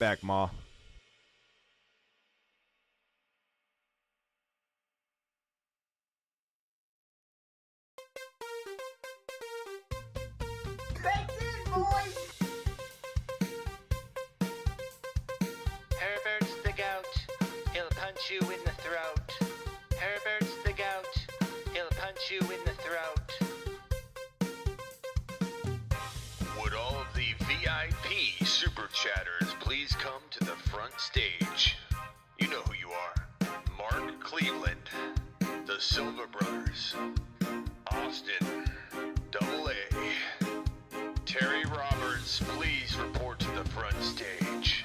back, Ma. Herbert's the gout, he'll punch you in the throat. Herbert's the gout, he'll punch you in the throat. Would all of the VIP super chatters please come to the front stage? You know who you are. Mark Cleveland, the Silva Brothers, Austin, Double A, Terry Roberts, please report to the front stage.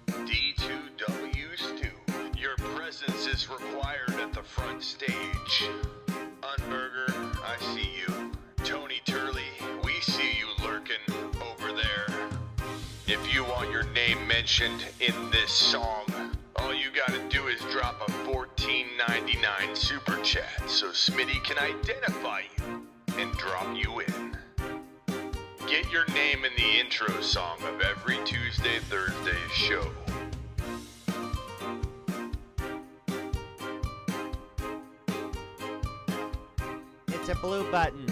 D2W Stu, your presence is required at the front stage. Unburger, I see you. Tony Turley, we see you lurking over there. If you want your name mentioned in this song, all you gotta do is drop a $14.99 super chat so Smitty can identify you and drop you in. Get your name in the intro song of every Tuesday, Thursday show. It's a blue button.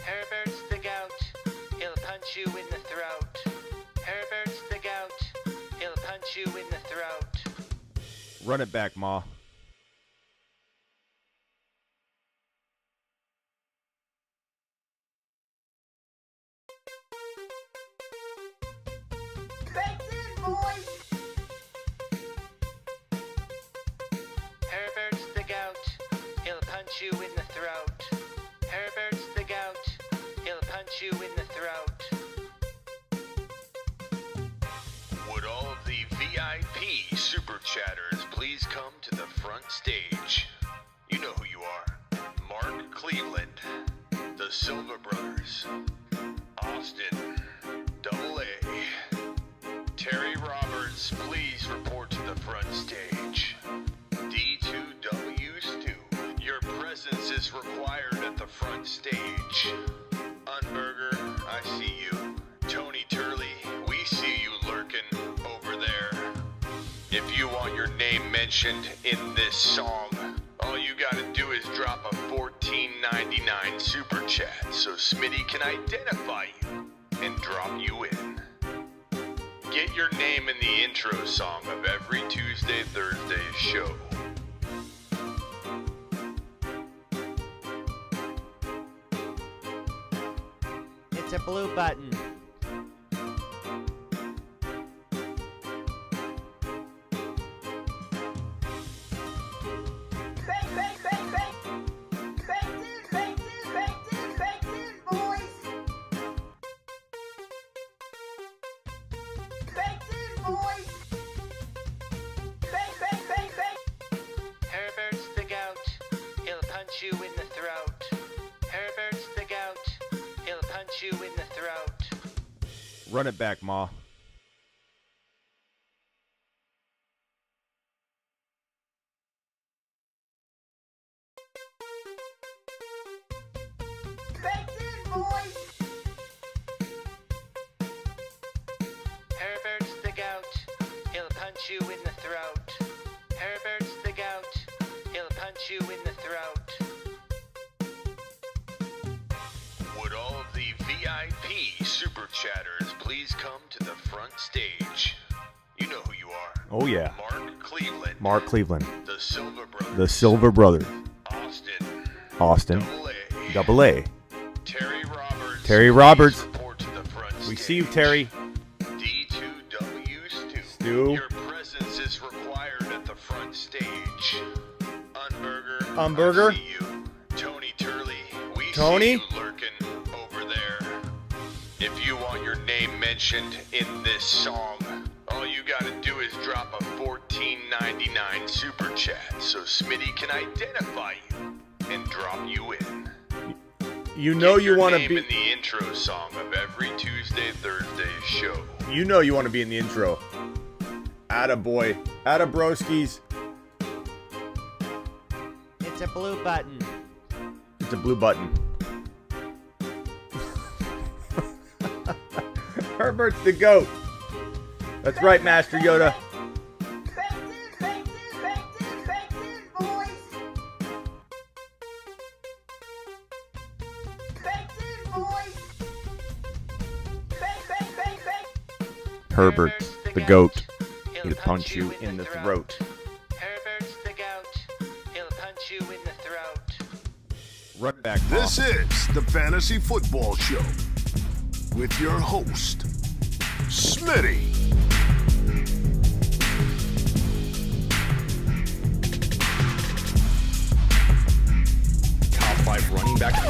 Herbert's the gout, he'll punch you in the throat. Herbert's the gout, he'll punch you in the throat. Run it back, Ma. Herbert's the gout, he'll punch you in the throat. Herbert's the gout, he'll punch you in the throat. Would all of the VIP super chatters please come to the front stage? You know who you are. Mark Cleveland, the Silva Brothers, Austin, Double A, Terry Roberts, please report to the front stage. D2W Stu, your presence is required at the front stage. Unburger, I see you. Tony Turley, we see you lurking over there. If you want your name mentioned in this song, all you gotta do is drop a $14.99 super chat so Smitty can identify you and drop you in. Get your name in the intro song of every Tuesday, Thursday show. It's a blue button. Herbert's the gout, he'll punch you in the throat. Herbert's the gout, he'll punch you in the throat. Run it back, Ma. Herbert's the gout, he'll punch you in the throat. Herbert's the gout, he'll punch you in the throat. Would all of the VIP super chatters please come to the front stage? You know who you are. Oh, yeah. Mark Cleveland, Mark Cleveland, the Silva Brothers, the Silva Brothers, Austin, Austin, Double A, Terry Roberts, Terry Roberts. please report to the front We stage. see you, Terry. D2W Stu, Stu. your presence is required at the front stage. Unburger, Unburger. I see you. Tony Turley, we Tony. see you lurking over there. If you want your name mentioned in this song, all you gotta do is drop a $14.99 super chat so Smitty can identify you and drop you in. You know Get you your want to name be in the intro song of every Tuesday, Thursday show. you know you want to be in the intro. Attaboy. Attabroskis. It's a blue button. It's a blue button. Herbert's the GOAT. That's right, Master Yoda. Herbert's the GOAT. He'll punch you in the throat. Herbert's the goat. He'll punch you in the throat. Run it back. This is the Fantasy Football Show with your host, Smitty. Top 5 running back.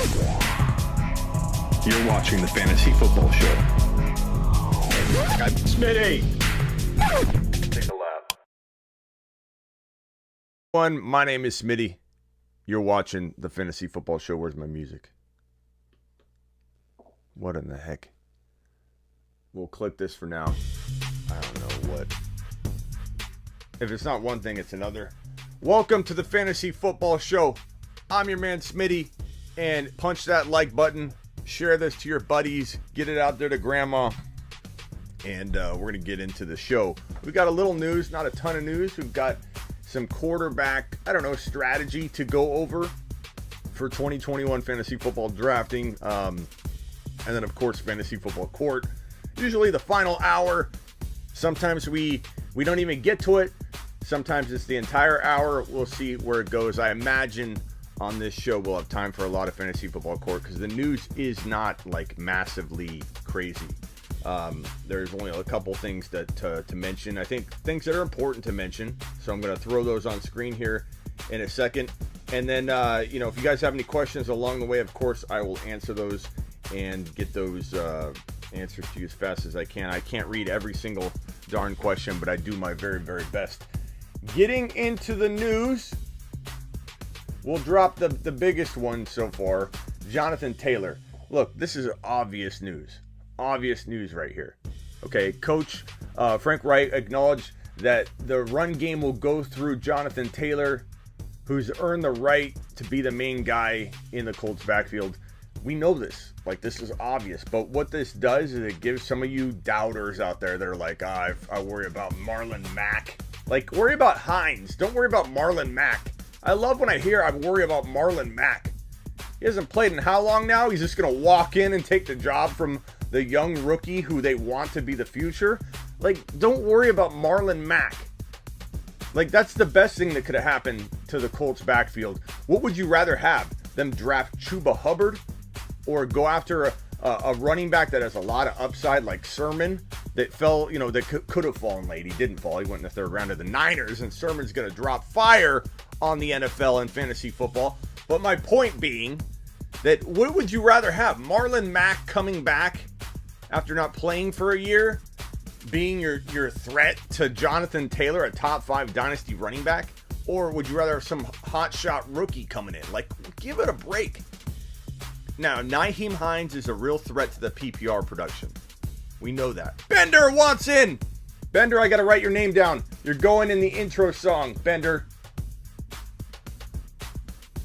You're watching the Fantasy Football Show. I'm Smitty. Take a lap. My name is Smitty. You're watching the Fantasy Football Show. Where's my music? What in the heck? We'll clip this for now. I don't know what. If it's not one thing, it's another. Welcome to the Fantasy Football Show. I'm your man Smitty. And punch that like button. Share this to your buddies. Get it out there to grandma. And we're going to get into the show. We've got a little news, not a ton of news. We've got some quarterback, strategy to go over for 2021 fantasy football drafting. And then, of course, fantasy football court. Usually the final hour. Sometimes we don't even get to it. Sometimes it's the entire hour. We'll see where it goes. I imagine on this show we'll have time for a lot of fantasy football court because the news is not like massively crazy. There's only a couple things to mention. I think things that are important to mention. So I'm going to throw those on screen here in a second. And then, if you guys have any questions along the way, of course, I will answer those and get those answers to you as fast as I can. I can't read every single darn question, but I do my very, very best. Getting into the news, we'll drop the biggest one so far, Jonathan Taylor. Look, this is obvious news. Obvious news right here. Okay, Coach Frank Wright acknowledged that the run game will go through Jonathan Taylor, who's earned the right to be the main guy in the Colts backfield. We know this. Like, this is obvious. But what this does is it gives some of you doubters out there that are like, I worry about Marlon Mack. Like, worry about Hines. Don't worry about Marlon Mack. I love when I hear I worry about Marlon Mack. He hasn't played in how long now? He's just going to walk in and take the job from the young rookie who they want to be the future. Like, don't worry about Marlon Mack. Like, that's the best thing that could have happened to the Colts backfield. What would you rather have? Them draft Chuba Hubbard or go after a running back that has a lot of upside like Sermon that fell, that could have fallen late. He didn't fall. He went in the third round of the Niners, and Sermon's going to drop fire on the NFL and fantasy football. But my point being that what would you rather have? Marlon Mack coming back after not playing for a year, being your threat to Jonathan Taylor, a top 5 dynasty running back? Or would you rather have some hotshot rookie coming in? Like, give it a break. Now, Nyheim Hines is a real threat to the PPR production. We know that. Bender wants in! Bender, I got to write your name down. You're going in the intro song, Bender.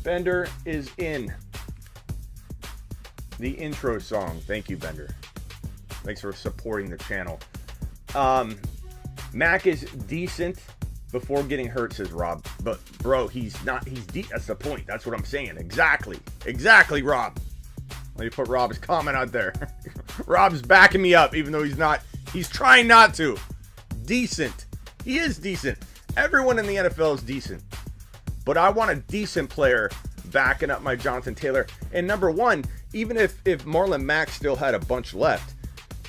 Bender is in the intro song. Thank you, Bender. Thanks for supporting the channel. Mac is decent before getting hurt, says Rob. But, bro, that's the point. That's what I'm saying. Exactly, Rob. Let me put Rob's comment out there. Rob's backing me up, even though he's trying not to. Decent. He is decent. Everyone in the NFL is decent. But I want a decent player backing up my Jonathan Taylor. And number one, even if Marlon Mack still had a bunch left,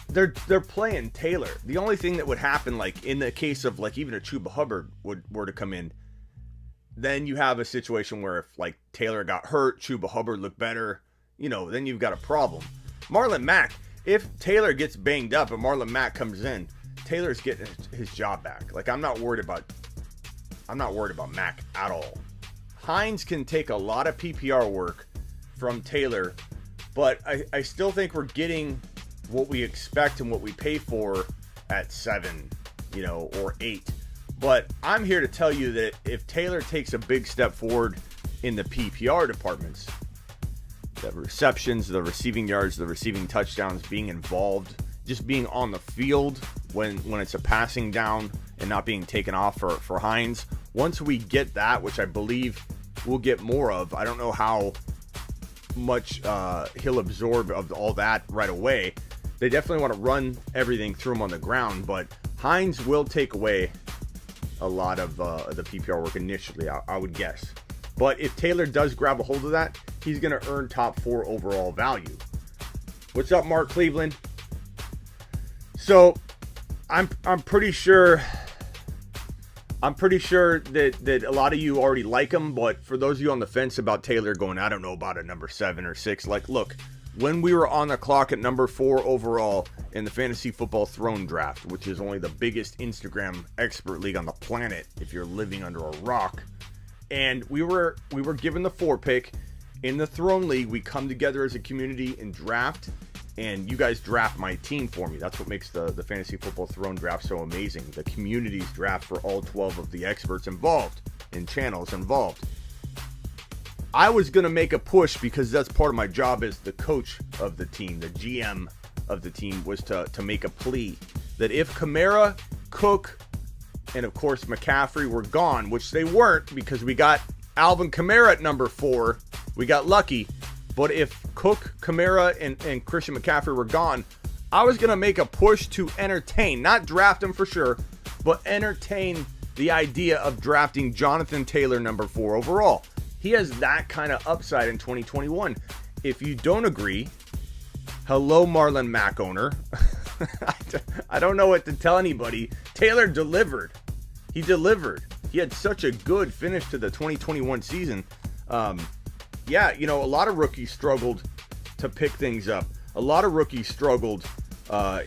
they're playing Taylor. The only thing that would happen, like in the case of like even a Chuba Hubbard were to come in, then you have a situation where if like Taylor got hurt, Chuba Hubbard looked better, then you've got a problem. Marlon Mack, if Taylor gets banged up and Marlon Mack comes in, Taylor's getting his job back. Like I'm not worried about Mack at all. Hines can take a lot of PPR work from Taylor But I still think we're getting what we expect and what we pay for at 7, or 8. But I'm here to tell you that if Taylor takes a big step forward in the PPR departments, the receptions, the receiving yards, the receiving touchdowns, being involved, just being on the field when it's a passing down and not being taken off for Hines. Once we get that, which I believe we'll get more of, I don't know how much he'll absorb of all that right away. They definitely want to run everything through him on the ground, but Hines will take away a lot of the PPR work initially, I would guess. But if Taylor does grab a hold of that, he's going to earn top 4 overall value. What's up, Mark Cleveland? So I'm pretty sure that a lot of you already like him, but for those of you on the fence about Taylor going, I don't know about a number 7 or 6, like, look, when we were on the clock at number 4 overall in the Fantasy Football Throne Draft, which is only the biggest Instagram expert league on the planet if you're living under a rock, and we were given the 4 pick in the Throne League. We come together as a community and draft, and you guys draft my team for me. That's what makes the Fantasy Football Throne Draft so amazing. The community's draft for all 12 of the experts involved and channels involved. I was going to make a push because that's part of my job as the coach of the team, the GM of the team, was to make a plea that if Kamara, Cook, and of course McCaffrey were gone, which they weren't because we got Alvin Kamara at number 4, we got lucky. But if Cook, Kamara, and Christian McCaffrey were gone, I was going to make a push to entertain, not draft him for sure, but entertain the idea of drafting Jonathan Taylor number 4 overall. He has that kind of upside in 2021. If you don't agree, hello, Marlon Mack owner. I don't know what to tell anybody. Taylor delivered. He delivered. He had such a good finish to the 2021 season. Yeah, a lot of rookies struggled to pick things up. A lot of rookies struggled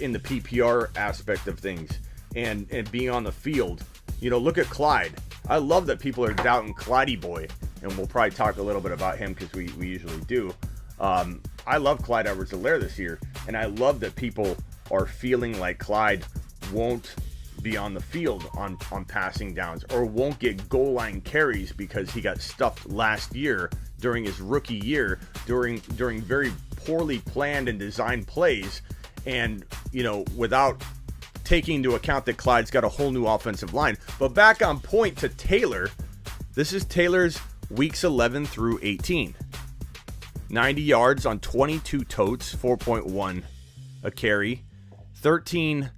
in the PPR aspect of things and being on the field. Look at Clyde. I love that people are doubting Clydey boy, and we'll probably talk a little bit about him because we usually do. I love Clyde Edwards-Helaire this year, and I love that people are feeling like Clyde won't be on the field on passing downs or won't get goal line carries because he got stuffed last year during his rookie year during very poorly planned and designed plays, and without taking into account that Clyde's got a whole new offensive line. But back on point to Taylor, this is Taylor's weeks 11 through 18. 90 yards on 22 totes, 4.1 a carry, 13.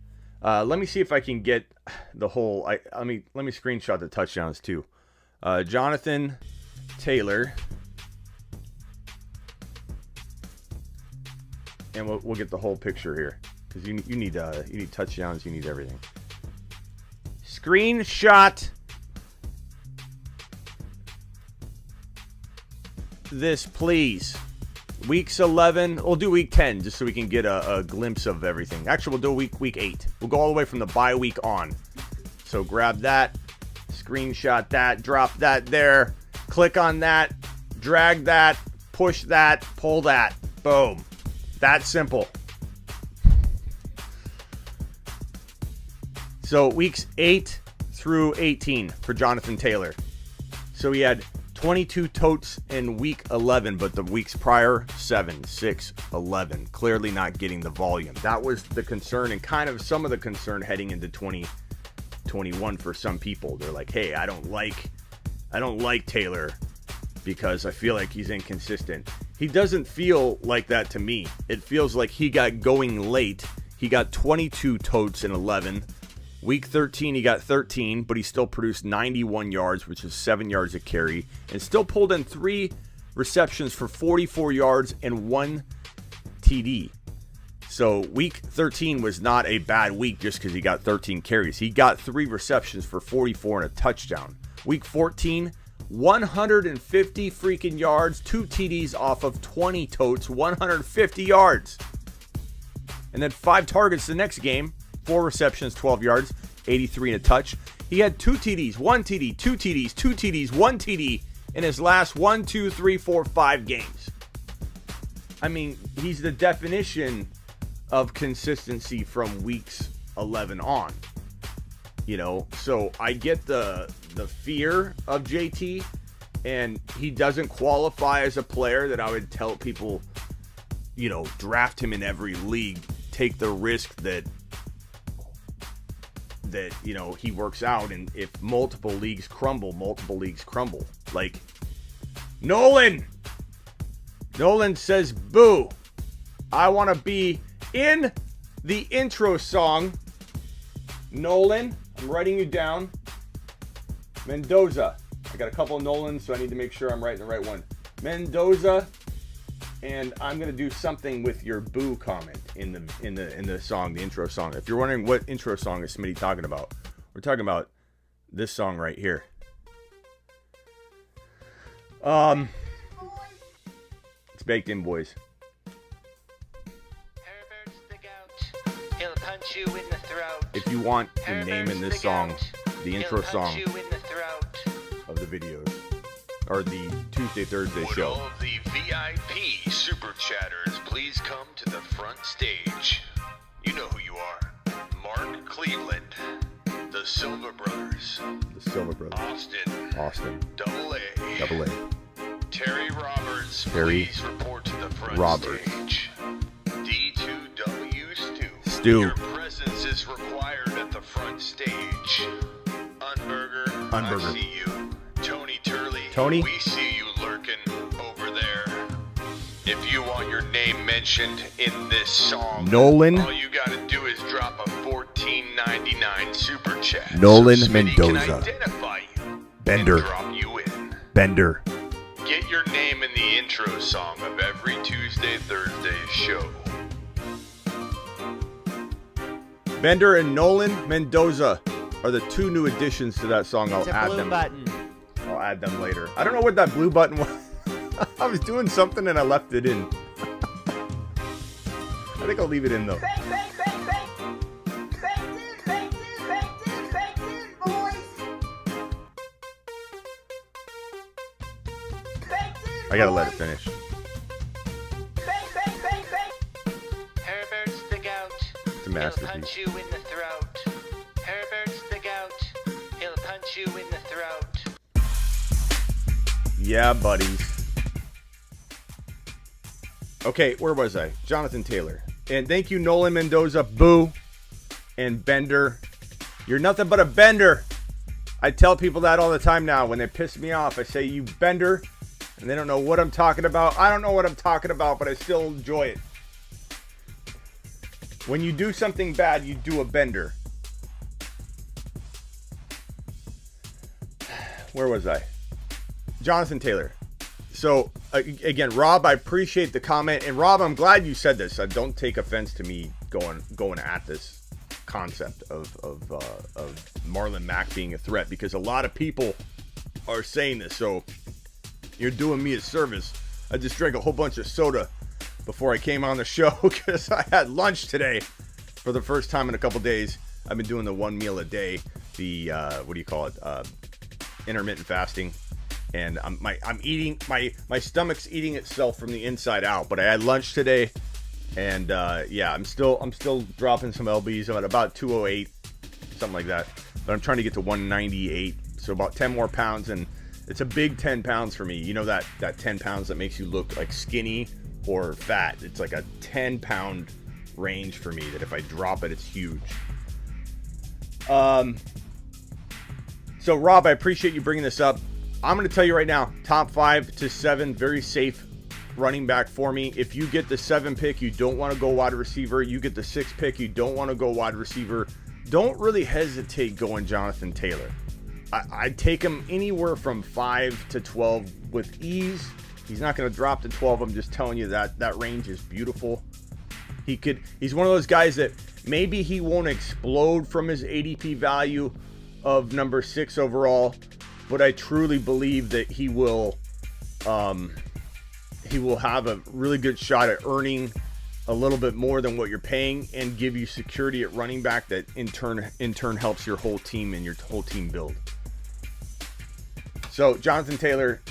Let me see if I can get the whole. Let me screenshot the touchdowns too. Jonathan Taylor, and we'll get the whole picture here because you need touchdowns, you need everything. Screenshot this, please. Weeks 11, we'll do week 10 just so we can get a glimpse of everything. Actually, we'll do week 8. We'll go all the way from the bye week on. So grab that, screenshot that, drop that there, click on that, drag that, push that, pull that. Boom. That simple. So weeks 8 through 18 for Jonathan Taylor. So he had 22 totes in week 11, but the weeks prior, 7, 6, 11. Clearly not getting the volume. That was the concern and kind of some of the concern heading into 2021 for some people. They're like, hey, I don't like Taylor because I feel like he's inconsistent. He doesn't feel like that to me. It feels like he got going late. He got 22 totes in 11. Week 13, he got 13, but he still produced 91 yards, which is 7 yards a carry, and still pulled in 3 receptions for 44 yards and 1 TD. So week 13 was not a bad week just because he got 13 carries. He got 3 receptions for 44 and a touchdown. Week 14, 150 freaking yards, 2 TDs off of 20 totes, 150 yards. And then 5 targets the next game. 4 receptions, 12 yards, 83 and a touch. He had 2 TDs, 1 TD, 2 TDs, 2 TDs, 1 TD in his last 5 games. I mean, he's the definition of consistency from weeks 11 on. You know, so I get the fear of JT, and he doesn't qualify as a player that I would tell people, you know, draft him in every league, take the risk that you know, he works out, and if multiple leagues crumble. Like Nolan says, boo, I want to be in the intro song. Nolan, I'm writing you down. Mendoza. I got a couple of Nolans, so I need to make sure I'm writing the right one. Mendoza, and I'm gonna do something with your boo comment in the song, the intro song. If you're wondering what intro song is Smitty talking about, we're talking about this song right here. It's baked in, boys. Herbert's the gout. He'll punch you in the throat. If you want the name in this song, the intro song He'll punch you in the throat. of the videos, or the Tuesday, Thursday Would show. all of the VIP super chatters please come to the front stage? You know who you are. Mark Cleveland, the Silver Brothers, The Silver Brothers. Austin. Double A, Terry Roberts, Terry please report to the front Roberts. stage. D2W Stu. Your presence is required at the front stage. Unburger, I see you. Tony Turley, Tony? we see you lurking over there. If you want your name mentioned in this song, Nolan. all you gotta do is drop a $14.99 super chat. Nolan so Smitty can Mendoza. identify you Bender. and drop you in. Bender. Get your name in the intro song of every Tuesday, Thursday show. Bender and Nolan Mendoza are the two new additions to that song. I'll It's a add blue them. button. I'll add them later. I don't know what that blue button was. I was doing something and I left it in. I think I'll leave it in though. I gotta let it finish. Herbert's the gout. It's a He'll masterpiece. punch you in the throat. Herbert's the gout. He'll punch you in the throat. Yeah, buddies. Okay, where was I? Jonathan Taylor. And thank you, Nolan Mendoza, Boo, and Bender. You're nothing but a bender. I tell people that all the time now. When they piss me off, I say, you bender. And they don't know what I'm talking about. I don't know what I'm talking about, but I still enjoy it. When you do something bad, you do a bender. Where was I? Jonathan Taylor. So, again, Rob, I appreciate the comment. And Rob, I'm glad you said this. Don't take offense to me going at this concept of Marlon Mack being a threat, because a lot of people are saying this. So, you're doing me a service. I just drank a whole bunch of soda before I came on the show because I had lunch today for the first time in a couple days. I've been doing the one meal a day, the intermittent fasting, and I'm eating, my stomach's eating itself from the inside out. But I had lunch today, and yeah, I'm still dropping some lbs. I'm at about 208, something like that. But I'm trying to get to 198, so about 10 more pounds, and it's a big 10 pounds for me. You know that 10 pounds that makes you look like skinny or fat. It's like a 10 pound range for me that if I drop it, it's huge. So Rob, I appreciate you bringing this up. I'm going to tell you right now, top 5 to 7, very safe running back for me. If you get the 7 pick, you don't want to go wide receiver. You get the 6 pick, you don't want to go wide receiver. Don't really hesitate going Jonathan Taylor. I'd take him anywhere from 5 to 12 with ease. He's not going to drop to 12. I'm just telling you that range is beautiful. He's one of those guys that maybe he won't explode from his ADP value of number 6 overall, but I truly believe that he will have a really good shot at earning a little bit more than what you're paying and give you security at running back that in turn helps your whole team and your whole team build. So Jonathan Taylor,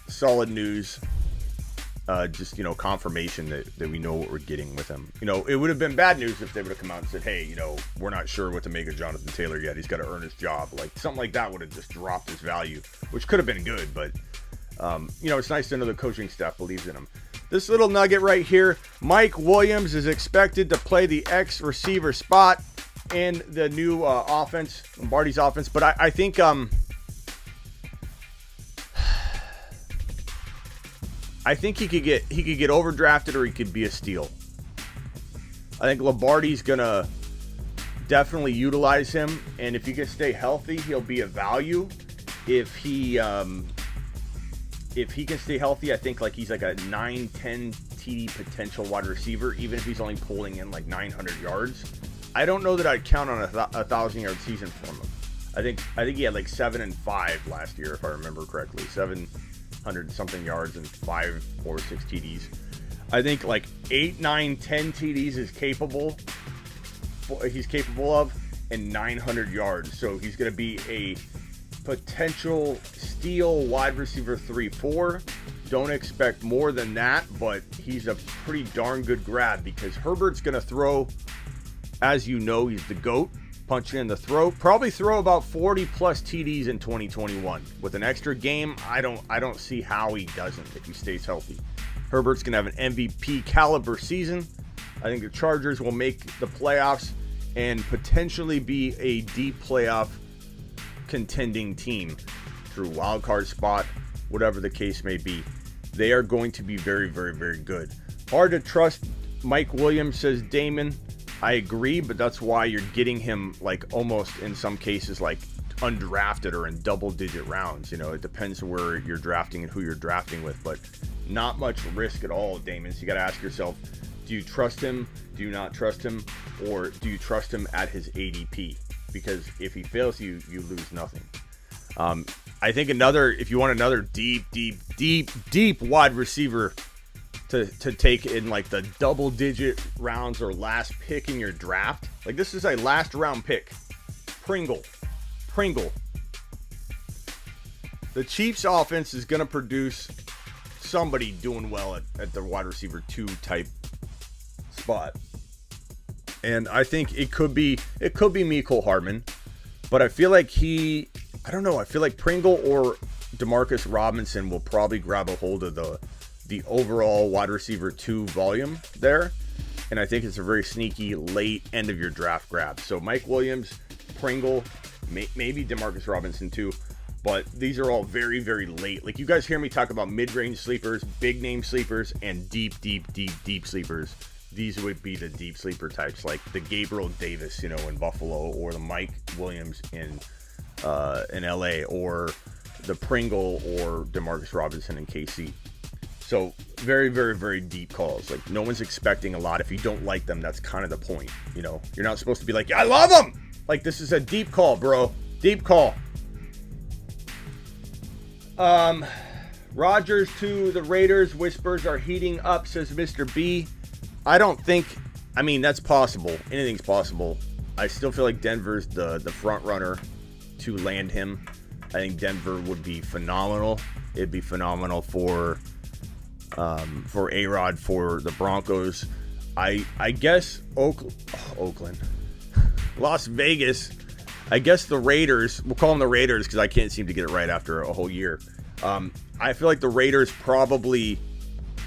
solid news. just, confirmation that we know what we're getting with him. It would have been bad news if they would have come out and said, hey, we're not sure what to make of Jonathan Taylor yet. He's got to earn his job. Like, something like that would have just dropped his value, which could have been good. But, it's nice to know the coaching staff believes in him. This little nugget right here, Mike Williams is expected to play the X receiver spot in the new offense, Lombardi's offense. But I think... I think he could get overdrafted, or he could be a steal. I think Lombardi's gonna definitely utilize him, and if he can stay healthy, he'll be a value. If he can stay healthy, I think he's like a 9-10 TD potential wide receiver, even if he's only pulling in like 900 yards. I don't know that I'd count on a 1,000-yard season for him. I think he had like 7 and 5 last year, if I remember correctly. 700 something yards and 5 or 6 TDs. I think like 8, 9, 10 TDs he's capable of, and 900 yards. So he's going to be a potential steal wide receiver 3-4. Don't expect more than that, but he's a pretty darn good grab because Herbert's going to throw, as you know, he's the GOAT. Punch you in the throat. Probably throw about 40 plus TDs in 2021. With an extra game, I don't see how he doesn't if he stays healthy. Herbert's going to have an MVP caliber season. I think the Chargers will make the playoffs and potentially be a deep playoff contending team through wild card spot, whatever the case may be. They are going to be very, very, very good. Hard to trust Mike Williams, says Damon. I agree, but that's why you're getting him like almost in some cases like undrafted or in double-digit rounds. It depends where you're drafting and who you're drafting with, but not much risk at all, Damon. So you got to ask yourself, do you trust him? Do you not trust him? Or do you trust him at his ADP? Because if he fails you lose nothing. I think if you want another deep wide receiver to take in like the double-digit rounds or last pick in your draft, like this is a last round pick, Pringle. The Chiefs offense is going to produce somebody doing well at the wide receiver 2 type spot. And I think it could be Mecole Hardman, but I feel like I feel like Pringle or Demarcus Robinson will probably grab a hold of the overall wide receiver 2 volume there. And I think it's a very sneaky late end of your draft grab. So Mike Williams, Pringle, maybe Demarcus Robinson too. But these are all very, very late. Like, you guys hear me talk about mid-range sleepers, big name sleepers, and deep sleepers. These would be the deep sleeper types, like the Gabriel Davis, in Buffalo, or the Mike Williams in LA, or the Pringle or Demarcus Robinson in KC. So very, very, very deep calls. Like, no one's expecting a lot. If you don't like them, that's kind of the point. You're not supposed to be like, I love them. Like, this is a deep call, bro. Deep call. Rodgers to the Raiders. Whispers are heating up, says Mr. B. That's possible. Anything's possible. I still feel like Denver's the front runner to land him. I think Denver would be phenomenal. It'd be phenomenal for A-Rod, for the Broncos. I guess Oakland. Las Vegas. I guess the Raiders, we'll call them the Raiders because I can't seem to get it right after a whole year. I feel like the Raiders probably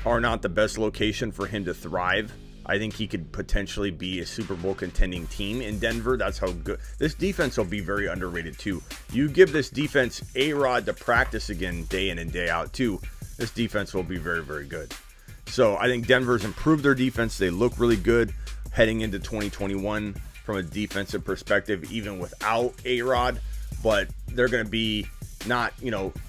are not the best location for him to thrive. I think he could potentially be a Super Bowl contending team in Denver. That's how good. This defense will be very underrated too. You give this defense A-Rod to practice again day in and day out too. This defense will be very, very good. So I think Denver's improved their defense. They look really good heading into 2021 from a defensive perspective, even without A-Rod. But they're going to be not,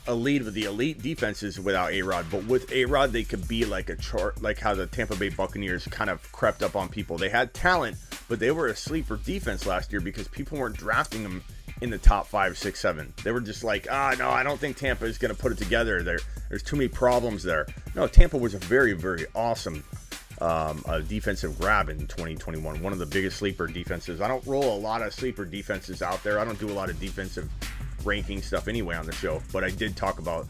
elite with the elite defenses without A-Rod, but with A-Rod, they could be like a chart, like how the Tampa Bay Buccaneers kind of crept up on people. They had talent, but they were a sleeper defense last year because people weren't drafting them in the top 5, 6, 7. They were just like, no, I don't think Tampa is going to put it together. There's too many problems there. No, Tampa was a very, very awesome defensive grab in 2021. One of the biggest sleeper defenses. I don't roll a lot of sleeper defenses out there. I don't do a lot of defensive ranking stuff anyway on the show, but I did talk about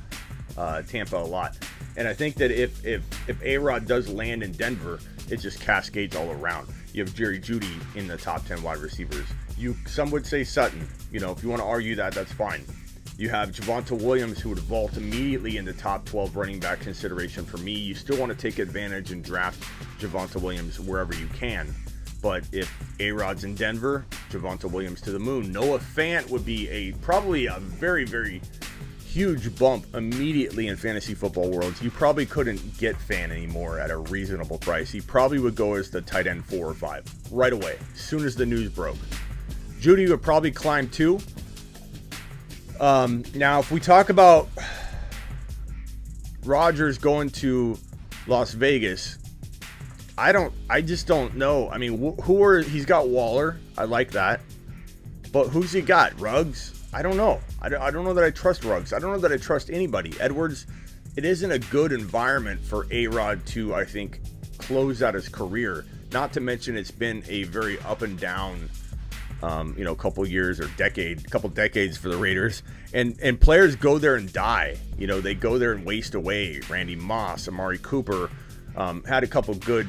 Tampa a lot. And I think that if A-Rod does land in Denver, it just cascades all around. You have Jerry Jeudy in the top 10 wide receivers. Some would say Sutton. You know, if you want to argue that, that's fine. You have Javonte Williams, who would vault immediately into top 12 running back consideration for me. You still want to take advantage and draft Javonte Williams wherever you can. But if A-Rod's in Denver, Javonte Williams to the moon. Noah Fant would be probably a very, very huge bump immediately in fantasy football worlds. You probably couldn't get Fant anymore at a reasonable price. He probably would go as the tight end 4 or 5 right away, as soon as the news broke. Jeudy would probably climb too. Now, if we talk about Rodgers going to Las Vegas, I just don't know. I mean, he's got Waller. I like that. But who's he got? Ruggs? I don't know. I don't know that I trust Ruggs. I don't know that I trust anybody. Edwards, it isn't a good environment for A-Rod to, I think, close out his career. Not to mention it's been a very up and down, couple years or couple decades for the Raiders. And players go there and die. You know, they go there and waste away. Randy Moss, Amari Cooper, had a couple good,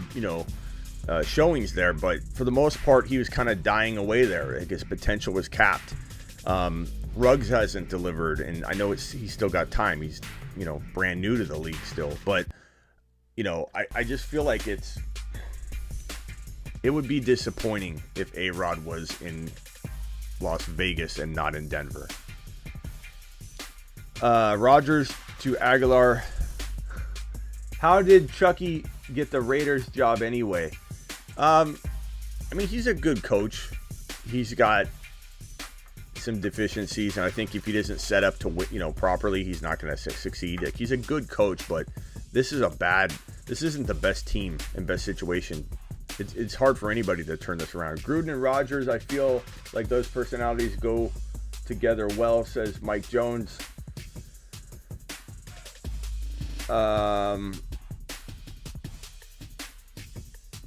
showings there. But for the most part, he was kind of dying away there. I guess potential was capped. Ruggs hasn't delivered, and I know he's still got time. He's, brand new to the league still. But, I just feel like it would be disappointing if A-Rod was in Las Vegas and not in Denver. Rodgers to Aguilar. How did Chucky get the Raiders job anyway? He's a good coach. He's got some deficiencies, and I think if he isn't set up to properly, he's not going to succeed. Like, he's a good coach, but this isn't the best team and best situation. It's hard for anybody to turn this around. Gruden and Rodgers, I feel like those personalities go together well, says Mike Jones.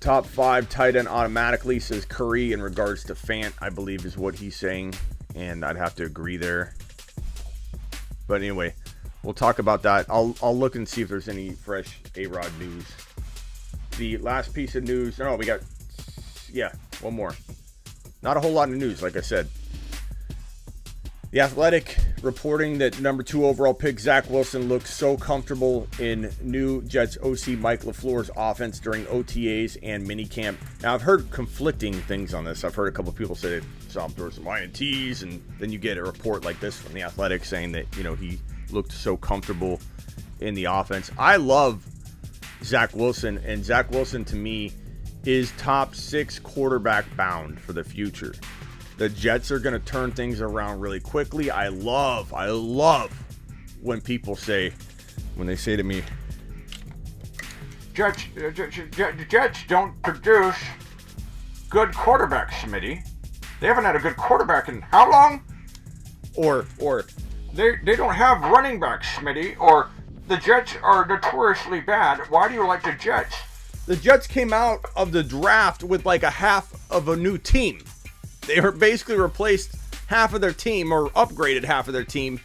Top 5 tight end automatically, says Curry, in regards to Fant, I believe is what he's saying, and I'd have to agree there. But anyway, we'll talk about that. I'll look and see if there's any fresh A-Rod news. The last piece of news, one more. Not a whole lot of news, like I said. The Athletic reporting that number 2 overall pick Zach Wilson looks so comfortable in new Jets OC Mike LaFleur's offense during OTAs and minicamp. Now, I've heard conflicting things on this. I've heard a couple of people say they saw him throw some INTs, and then you get a report like this from the Athletic saying that, he looked so comfortable in the offense. I love Zach Wilson, and Zach Wilson to me is top 6 quarterback bound for the future. The Jets are going to turn things around really quickly. I love when people say to me, Jets don't produce good quarterbacks, Smitty. They haven't had a good quarterback in how long? Or they don't have running backs, Smitty. Or the Jets are notoriously bad. Why do you like the Jets? The Jets came out of the draft with like a half of a new team. They were basically replaced half of their team, or upgraded half of their team,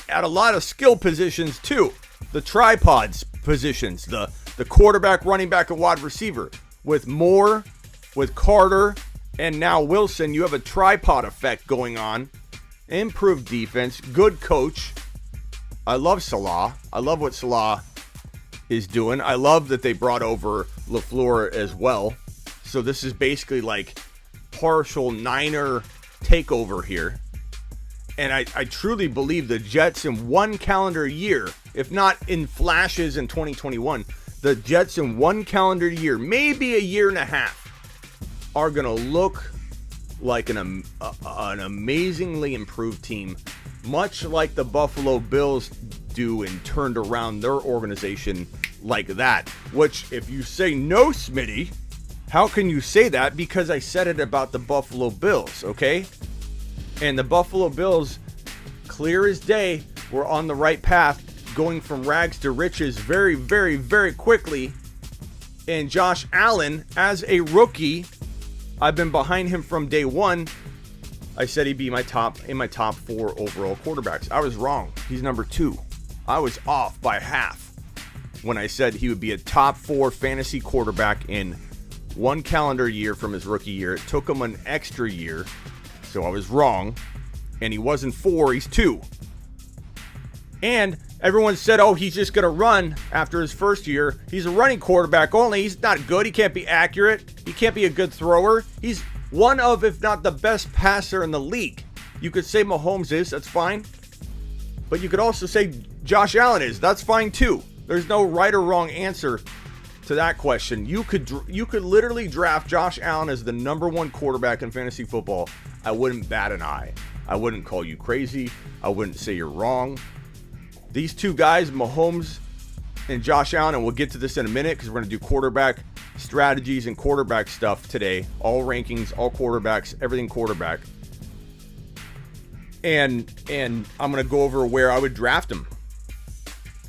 at a lot of skill positions too. The tripods positions, the quarterback, running back, and wide receiver. With Moore, with Carter, and now Wilson, you have a tripod effect going on. Improved defense, good coach. I love Salah. I love what Salah is doing. I love that they brought over LaFleur as well. So this is basically like partial Niner takeover here. And I truly believe the Jets in one calendar year, if not in flashes in 2021, the Jets in one calendar year, maybe a year and a half, are going to look like an amazingly improved team, much like the Buffalo Bills do and turned around their organization like that. Which, if you say no, Smitty, how can you say that? Because I said it about the Buffalo Bills, okay? And the Buffalo Bills, clear as day, were on the right path, going from rags to riches very, very, very quickly. And Josh Allen, as a rookie, I've been behind him from day one. I said he'd be in my top 4 overall quarterbacks. I was wrong. He's number 2. I was off by half. when I said he would be a top 4 fantasy quarterback in 1 calendar year from his rookie year. It took him an extra year, so I was wrong. And he wasn't 4, he's 2. And everyone said, oh, he's just going to run after his first year. He's a running quarterback only. He's not good. He can't be accurate. He can't be a good thrower. He's one of, if not the best passer in the league. You could say Mahomes is. That's fine. But you could also say Josh Allen is. That's fine too. There's no right or wrong answer to that question. You could literally draft Josh Allen as the number 1 quarterback in fantasy football. I wouldn't bat an eye. I wouldn't call you crazy. I wouldn't say you're wrong. These two guys, Mahomes and Josh Allen, and we'll get to this in a minute because we're going to do quarterback strategies and quarterback stuff today. All rankings, all quarterbacks, everything quarterback. And I'm going to go over where I would draft him.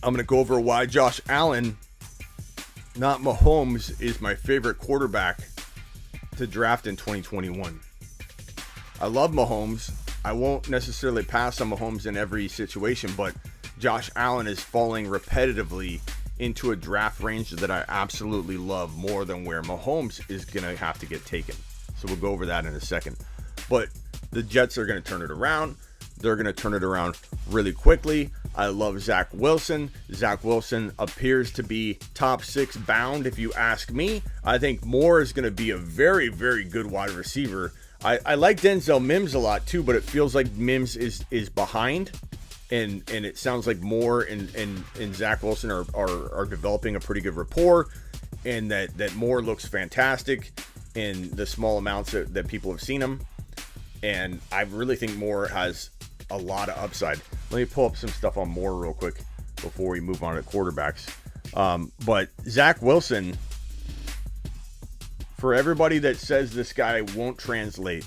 I'm going to go over why Josh Allen, not Mahomes, is my favorite quarterback to draft in 2021. I love Mahomes. I won't necessarily pass on Mahomes in every situation, but Josh Allen is falling repetitively into a draft range that I absolutely love more than where Mahomes is going to have to get taken. So we'll go over that in a second. But the Jets are going to turn it around. They're going to turn it around really quickly. I love Zach Wilson. Zach Wilson appears to be top 6 bound, if you ask me. I think Moore is going to be a very, very good wide receiver. I like Denzel Mims a lot too, but it feels like Mims is behind. And it sounds like Moore and Zach Wilson are developing a pretty good rapport, and that Moore looks fantastic in the small amounts that people have seen him. And I really think Moore has a lot of upside. Let me pull up some stuff on Moore real quick before we move on to quarterbacks. But Zach Wilson, for everybody that says this guy won't translate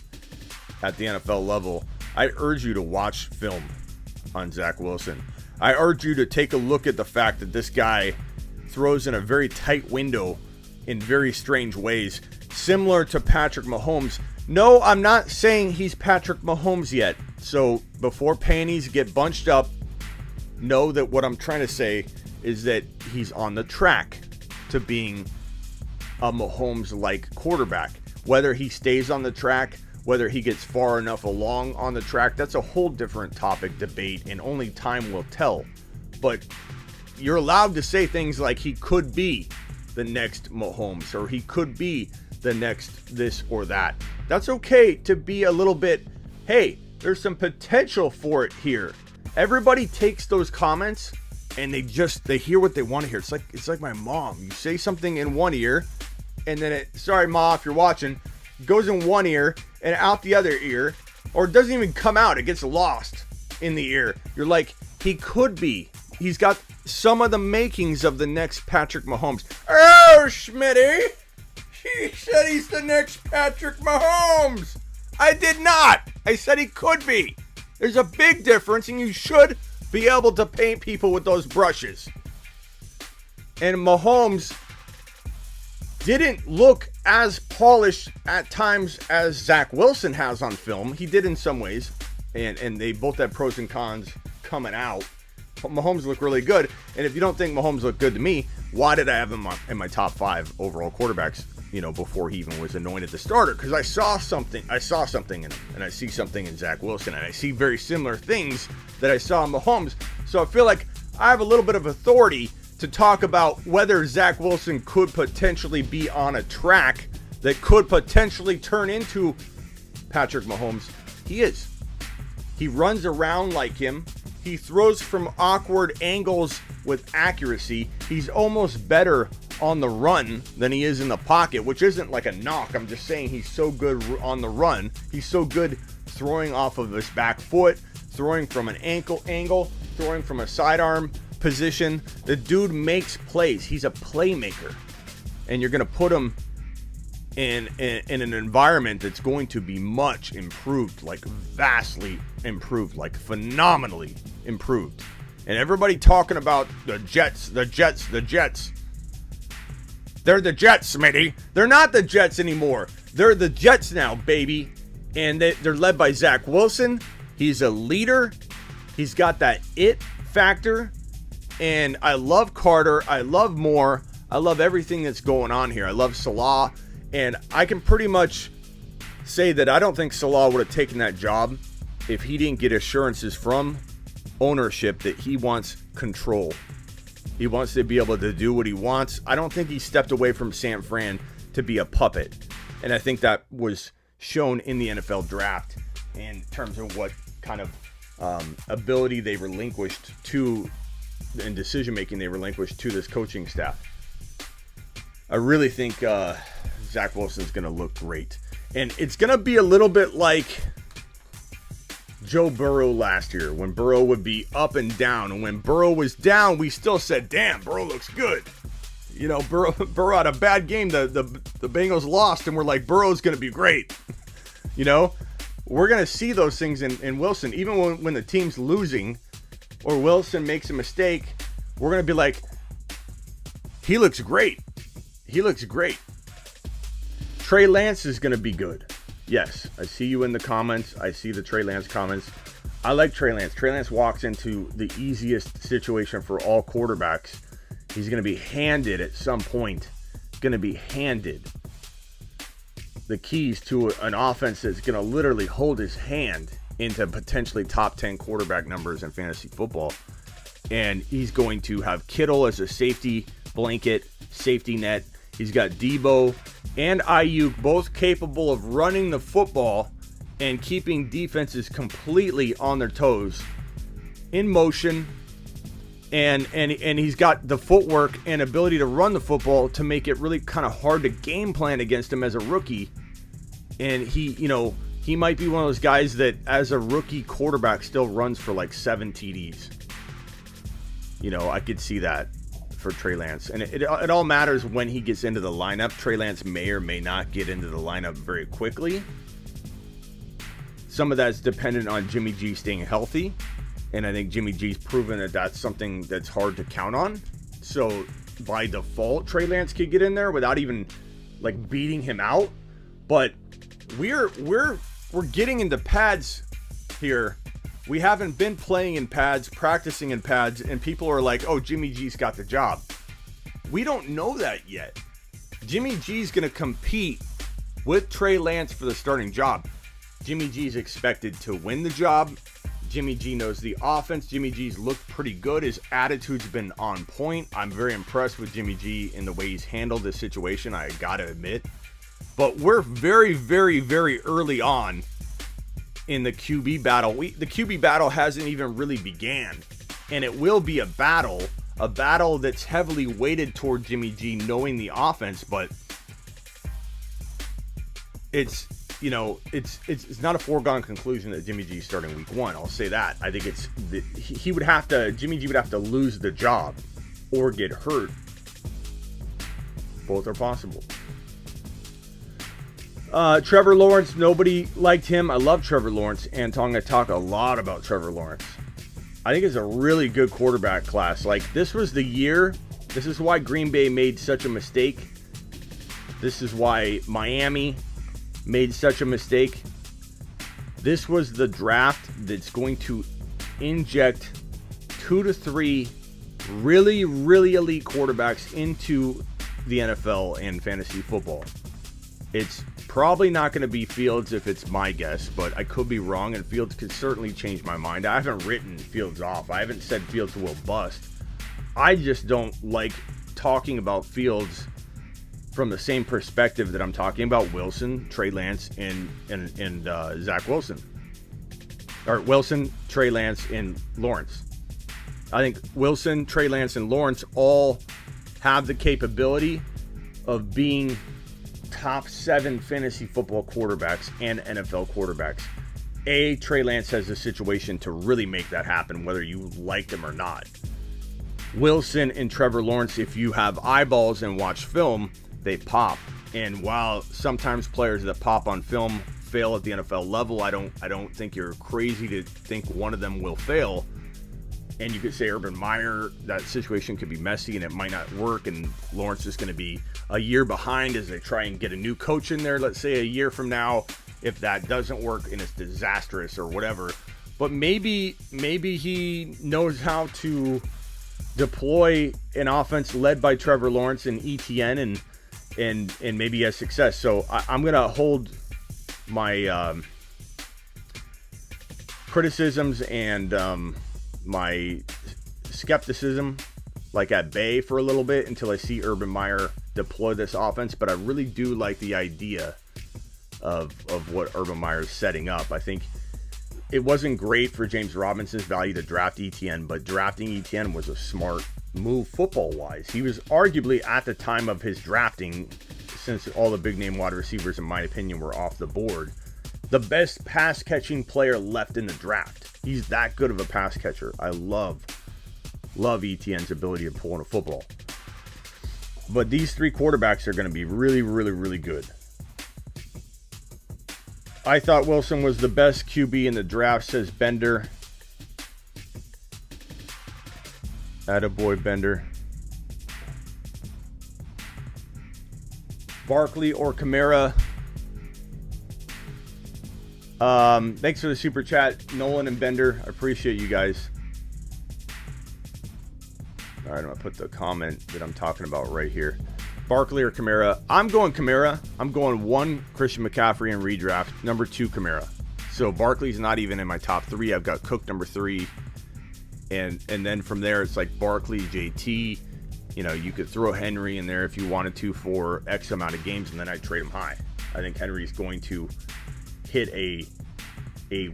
at the NFL level, I urge you to watch film on Zach Wilson. I urge you to take a look at the fact that this guy throws in a very tight window in very strange ways, similar to Patrick Mahomes. No, I'm not saying he's Patrick Mahomes yet. So before panties get bunched up, know that what I'm trying to say is that he's on the track to being a Mahomes-like quarterback. Whether he stays on the track, whether he gets far enough along on the track, that's a whole different topic, debate, and only time will tell. But you're allowed to say things like he could be the next Mahomes, or he could be the next this or that. That's okay to be a little bit, hey, there's some potential for it here. Everybody takes those comments and they hear what they want to hear. It's like my mom. You say something in one ear, and then sorry, Ma, if you're watching, goes in one ear and out the other ear, or it doesn't even come out. It gets lost in the ear. You're like, he could be. He's got some of the makings of the next Patrick Mahomes. Oh, Schmitty, he said he's the next Patrick Mahomes. I did not. I said he could be. There's a big difference, and you should be able to paint people with those brushes. And Mahomes didn't look as polished at times as Zach Wilson has on film. He did in some ways, and they both have pros and cons coming out. But Mahomes looked really good, and if you don't think Mahomes looked good to me, why did I have him in my top 5 overall quarterbacks, before he even was anointed the starter? Because I saw something in him, and I see something in Zach Wilson, and I see very similar things that I saw in Mahomes. So I feel like I have a little bit of authority to talk about whether Zach Wilson could potentially be on a track that could potentially turn into Patrick Mahomes. He is. He runs around like him. He throws from awkward angles with accuracy. He's almost better on the run than he is in the pocket, which isn't like a knock. I'm just saying he's so good on the run. He's so good throwing off of his back foot, throwing from an ankle angle, throwing from a sidearm position. The dude makes plays. He's a playmaker. And you're going to put him in an environment that's going to be much improved, like vastly improved, like phenomenally improved. And everybody talking about the Jets. They're the Jets, Smitty. They're not the Jets anymore. They're the Jets now, baby. And they're led by Zach Wilson. He's a leader. He's got that it factor. And I love Carter. I love Moore. I love everything that's going on here. I love Salah. And I can pretty much say that I don't think Salah would have taken that job if he didn't get assurances from ownership that he wants control. He wants to be able to do what he wants. I don't think he stepped away from San Fran to be a puppet. And I think that was shown in the NFL draft in terms of what kind of ability they relinquished to, and decision-making they relinquished to this coaching staff. I really think Zach Wilson's going to look great. And it's going to be a little bit like Joe Burrow last year, when Burrow would be up and down. And when Burrow was down, we still said, damn, Burrow looks good. You know, Burrow had a bad game. The Bengals lost, and we're like, Burrow's going to be great. You know, we're going to see those things in Wilson. Even when the team's losing or Wilson makes a mistake, we're going to be like, he looks great. He looks great. Trey Lance is going to be good. Yes, I see you in the comments. I see the Trey Lance comments. I like Trey Lance. Trey Lance walks into the easiest situation for all quarterbacks. He's going to be handed at some point. Going to be handed the keys to an offense that's going to literally hold his hand into potentially top 10 quarterback numbers in fantasy football. And he's going to have Kittle as a safety blanket, safety net. He's got Debo and Ayuk both capable of running the football and keeping defenses completely on their toes in motion. And he's got the footwork and ability to run the football to make it really kind of hard to game plan against him as a rookie. And he might be one of those guys that as a rookie quarterback still runs for like 7 TDs. You know, I could see that for Trey Lance. And it all matters when he gets into the lineup. Trey Lance may or may not get into the lineup very quickly. Some of that's dependent on Jimmy G staying healthy. And I think Jimmy G's proven that that's something that's hard to count on. So by default, Trey Lance could get in there without even like beating him out. But we're getting into pads here. We haven't been playing in pads, practicing in pads, and people are like, oh, Jimmy G's got the job. We don't know that yet. Jimmy G's going to compete with Trey Lance for the starting job. Jimmy G's expected to win the job. Jimmy G knows the offense. Jimmy G's looked pretty good. His attitude's been on point. I'm very impressed with Jimmy G in the way he's handled this situation, I gotta admit. But we're very, very, very early on in the QB battle. The QB battle hasn't even really began. And it will be a battle that's heavily weighted toward Jimmy G knowing the offense, but it's not a foregone conclusion that Jimmy G is starting week 1. I'll say that. I think Jimmy G would have to lose the job or get hurt. Both are possible. Trevor Lawrence, nobody liked him. I love Trevor Lawrence, and I'm going to talk a lot about Trevor Lawrence. I think it's a really good quarterback class. Like, this was the year. This is why Green Bay made such a mistake. This is why Miami made such a mistake. This was the draft that's going to inject 2 to 3 really, really elite quarterbacks into the NFL and fantasy football. It's probably not going to be Fields if it's my guess, but I could be wrong, and Fields could certainly change my mind. I haven't written Fields off. I haven't said Fields will bust. I just don't like talking about Fields from the same perspective that I'm talking about Wilson, Trey Lance, and Zach Wilson. Or Wilson, Trey Lance, and Lawrence. I think Wilson, Trey Lance, and Lawrence all have the capability of being top 7 fantasy football quarterbacks and NFL quarterbacks. Trey Lance has the situation to really make that happen, whether you like them or not. Wilson and Trevor Lawrence, if you have eyeballs and watch film, they pop. And while sometimes players that pop on film fail at the NFL level, I don't think you're crazy to think one of them will fail. And you could say Urban Meyer, that situation could be messy and it might not work, and Lawrence is going to be a year behind as they try and get a new coach in there, let's say a year from now, if that doesn't work and it's disastrous or whatever. But maybe he knows how to deploy an offense led by Trevor Lawrence and ETN and maybe has success. So I'm going to hold my criticisms and my skepticism like at bay for a little bit until I see Urban Meyer deploy this offense. But I really do like the idea of what Urban Meyer is setting up. I think it wasn't great for James Robinson's value to draft ETN, but drafting ETN was a smart move football-wise. He was arguably, at the time of his drafting, since all the big-name wide receivers, in my opinion, were off the board, the best pass-catching player left in the draft. He's that good of a pass catcher. I love ETN's ability to pull in a football. But these three quarterbacks are going to be really, really, really good. I thought Wilson was the best QB in the draft, says Bender. Attaboy, Bender. Barkley or Kamara. Thanks for the super chat, Nolan and Bender. I appreciate you guys. All right, I'm going to put the comment that I'm talking about right here. Barkley or Kamara? I'm going Kamara. I'm going 1, Christian McCaffrey in redraft. Number 2, Kamara. So Barkley's not even in my top 3. I've got Cook number 3. And then from there, it's like Barkley, JT. You know, you could throw Henry in there if you wanted to for X amount of games, and then I'd trade him high. I think Henry's going to hit a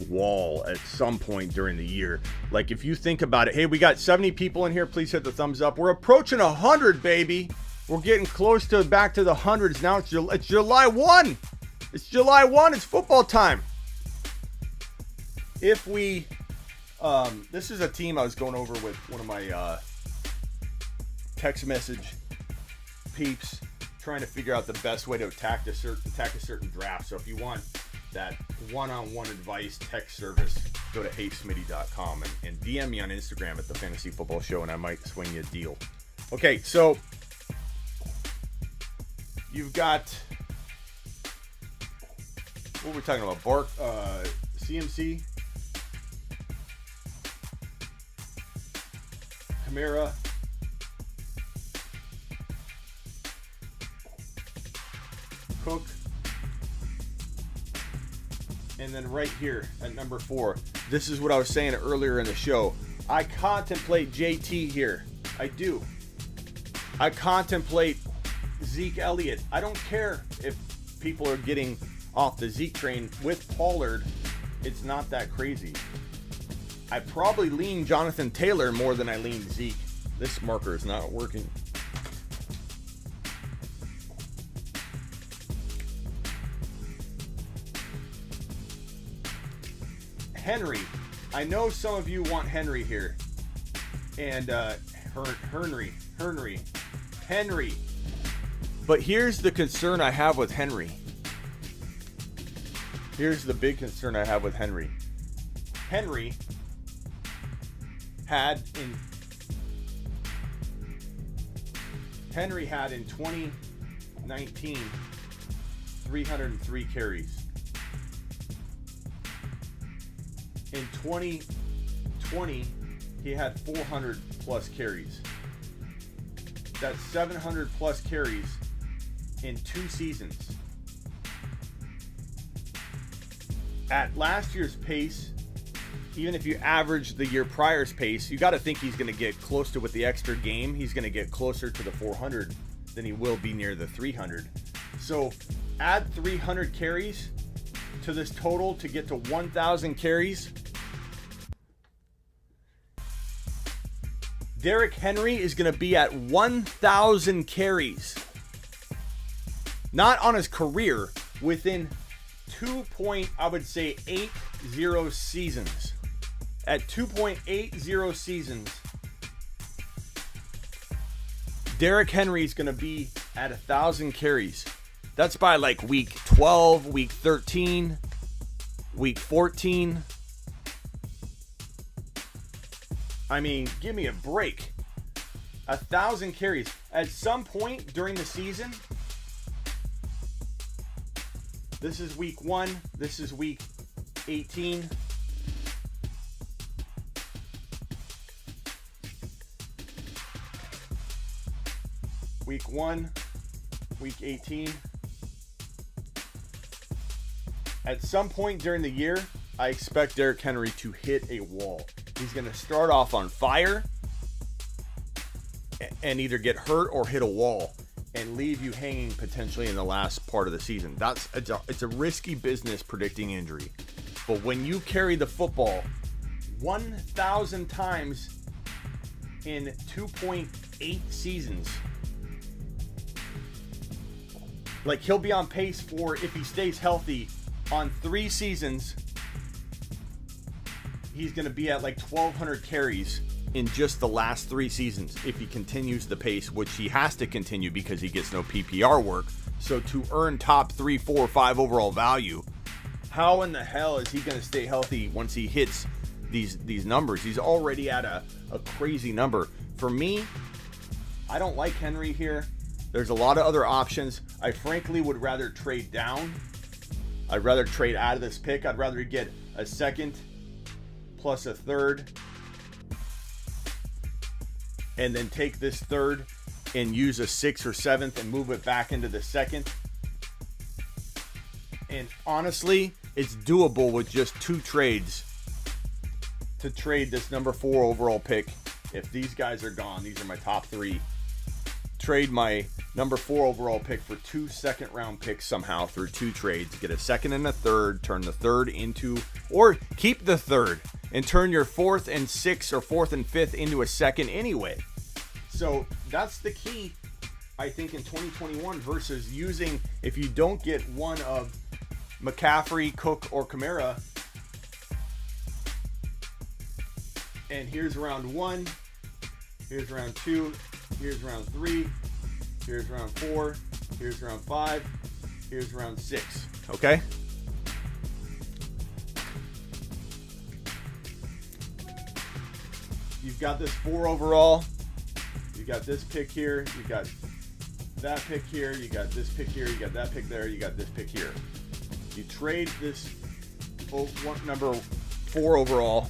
wall at some point during the year. Like, if you think about it, hey, we got 70 people in here. Please hit the thumbs up. We're approaching 100, baby. We're getting close to back to the hundreds now. It's July 1. It's July 1. It's football time. If we, this is a team I was going over with one of my text message peeps, trying to figure out the best way to attack a certain draft. So if you want that one-on-one advice text service, go to heysmitty.com and DM me on Instagram at the Fantasy Football Show, and I might swing you a deal. Okay, so you've got, what we're talking about, CMC, Kamara, Cook, and then right here at number 4, this is what I was saying earlier in the show. I contemplate JT here. I do. I contemplate Zeke Elliott. I don't care if people are getting off the Zeke train with Pollard. It's not that crazy. I probably lean Jonathan Taylor more than I lean Zeke. This marker is not working. Henry. I know some of you want Henry here. And Henry. But here's the concern I have with Henry. Here's the big concern I have with Henry. Henry had in 2019 303 carries. In 2020, he had 400 plus carries. That's 700 plus carries in 2 seasons. At last year's pace, even if you average the year prior's pace, you got to think he's going to get close to, with the extra game, he's going to get closer to the 400 than he will be near the 300. So add 300 carries to this total to get to 1,000 carries. Derrick Henry is going to be at 1,000 carries. Not on his career, within 2.80 seasons. At 2.80 seasons, Derrick Henry is going to be at 1,000 carries. That's by like week 12, week 13, week 14. I mean, give me a break. 1,000 carries. At some point during the season, this is week 1, this is week 18. Week 1, Week 18. At some point during the year, I expect Derrick Henry to hit a wall. He's going to start off on fire and either get hurt or hit a wall and leave you hanging potentially in the last part of the season. It's a risky business predicting injury. But when you carry the football 1,000 times in 2.8 seasons, like he'll be on pace for, if he stays healthy, on 3 seasons, he's going to be at like 1,200 carries in just the last 3 seasons if he continues the pace, which he has to continue because he gets no PPR work. So to earn top 3, 4, 5 overall value, how in the hell is he going to stay healthy once he hits these numbers? He's already at a crazy number. For me, I don't like Henry here. There's a lot of other options. I frankly would rather trade down. I'd rather trade out of this pick. I'd rather get a second plus a third, and then take this third and use a 6th or 7th and move it back into the second. And honestly, it's doable with just 2 trades to trade this number 4 overall pick. If these guys are gone, these are my top 3. Trade my number 4 overall pick for 2 second-round picks somehow through 2 trades. Get a second and a third, turn the third into, or keep the third and turn your 4th and 6th or 4th and 5th into a second anyway. So that's the key, I think, in 2021 versus using, if you don't get one of McCaffrey, Cook, or Kamara, and here's round 1, here's round 2, here's round 3, here's round 4, here's round 5, here's round 6. Okay? You've got this 4 overall. You got this pick here. You got that pick here. You got this pick here. You got that pick there. You got this pick here. You trade this number 4 overall.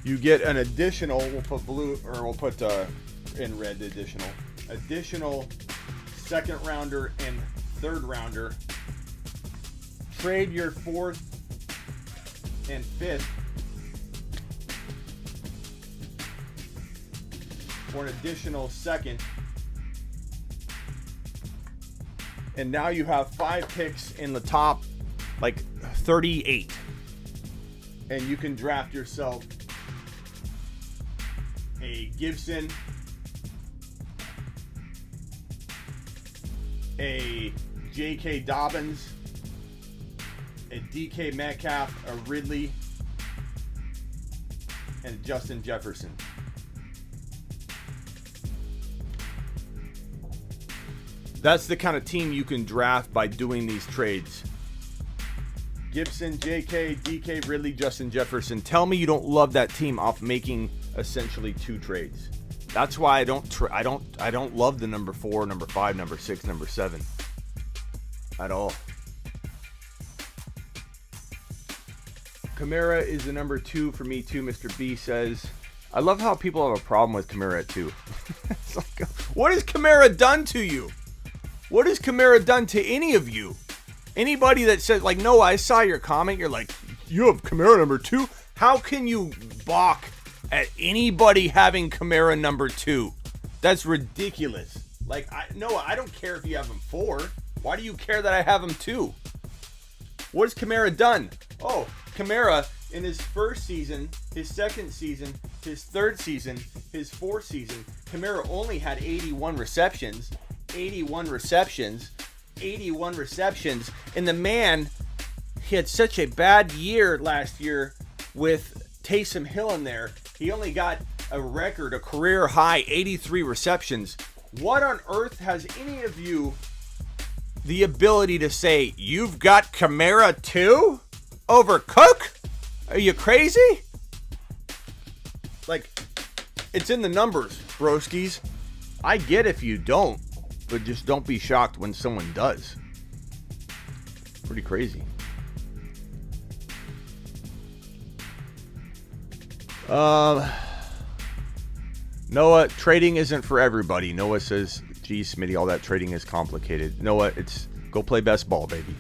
You get an additional, we'll put blue, or we'll put in red the additional second rounder and third rounder. Trade your 4th and 5th for an additional second. And now you have 5 picks in the top, like 38. And you can draft yourself a Gibson, a J.K. Dobbins, a D.K. Metcalf, a Ridley, and Justin Jefferson. That's the kind of team you can draft by doing these trades. Gibson, J.K., D.K., Ridley, Justin Jefferson. Tell me you don't love that team off making essentially 2 trades. That's why I don't love the number 4, number 5, number 6, number 7 at all. Kamara is the number 2 for me too, Mr. B says. I love how people have a problem with Kamara at 2. It's like, what has Kamara done to you? What has Kamara done to any of you? Anybody that says, like, no, I saw your comment, you're like, you have Kamara number 2? How can you balk at anybody having Kamara number 2? That's ridiculous. Like, I don't care if you have him 4. Why do you care that I him 2? What has Kamara done? Oh, Kamara, in his first season, his second season, his third season, his fourth season, Kamara only had 81 receptions. 81 receptions. And the man, he had such a bad year last year with Taysom Hill in there. He only got a career high 83 receptions. What on earth has any of you the ability to say you've got Kamara too over Cook? Are you crazy? Like, it's in the numbers, broskies. I get if you don't, but just don't be shocked when someone does. Pretty crazy. Noah, trading isn't for everybody. Noah says, geez, Smitty, all that trading is complicated. Noah, it's go play best ball, baby.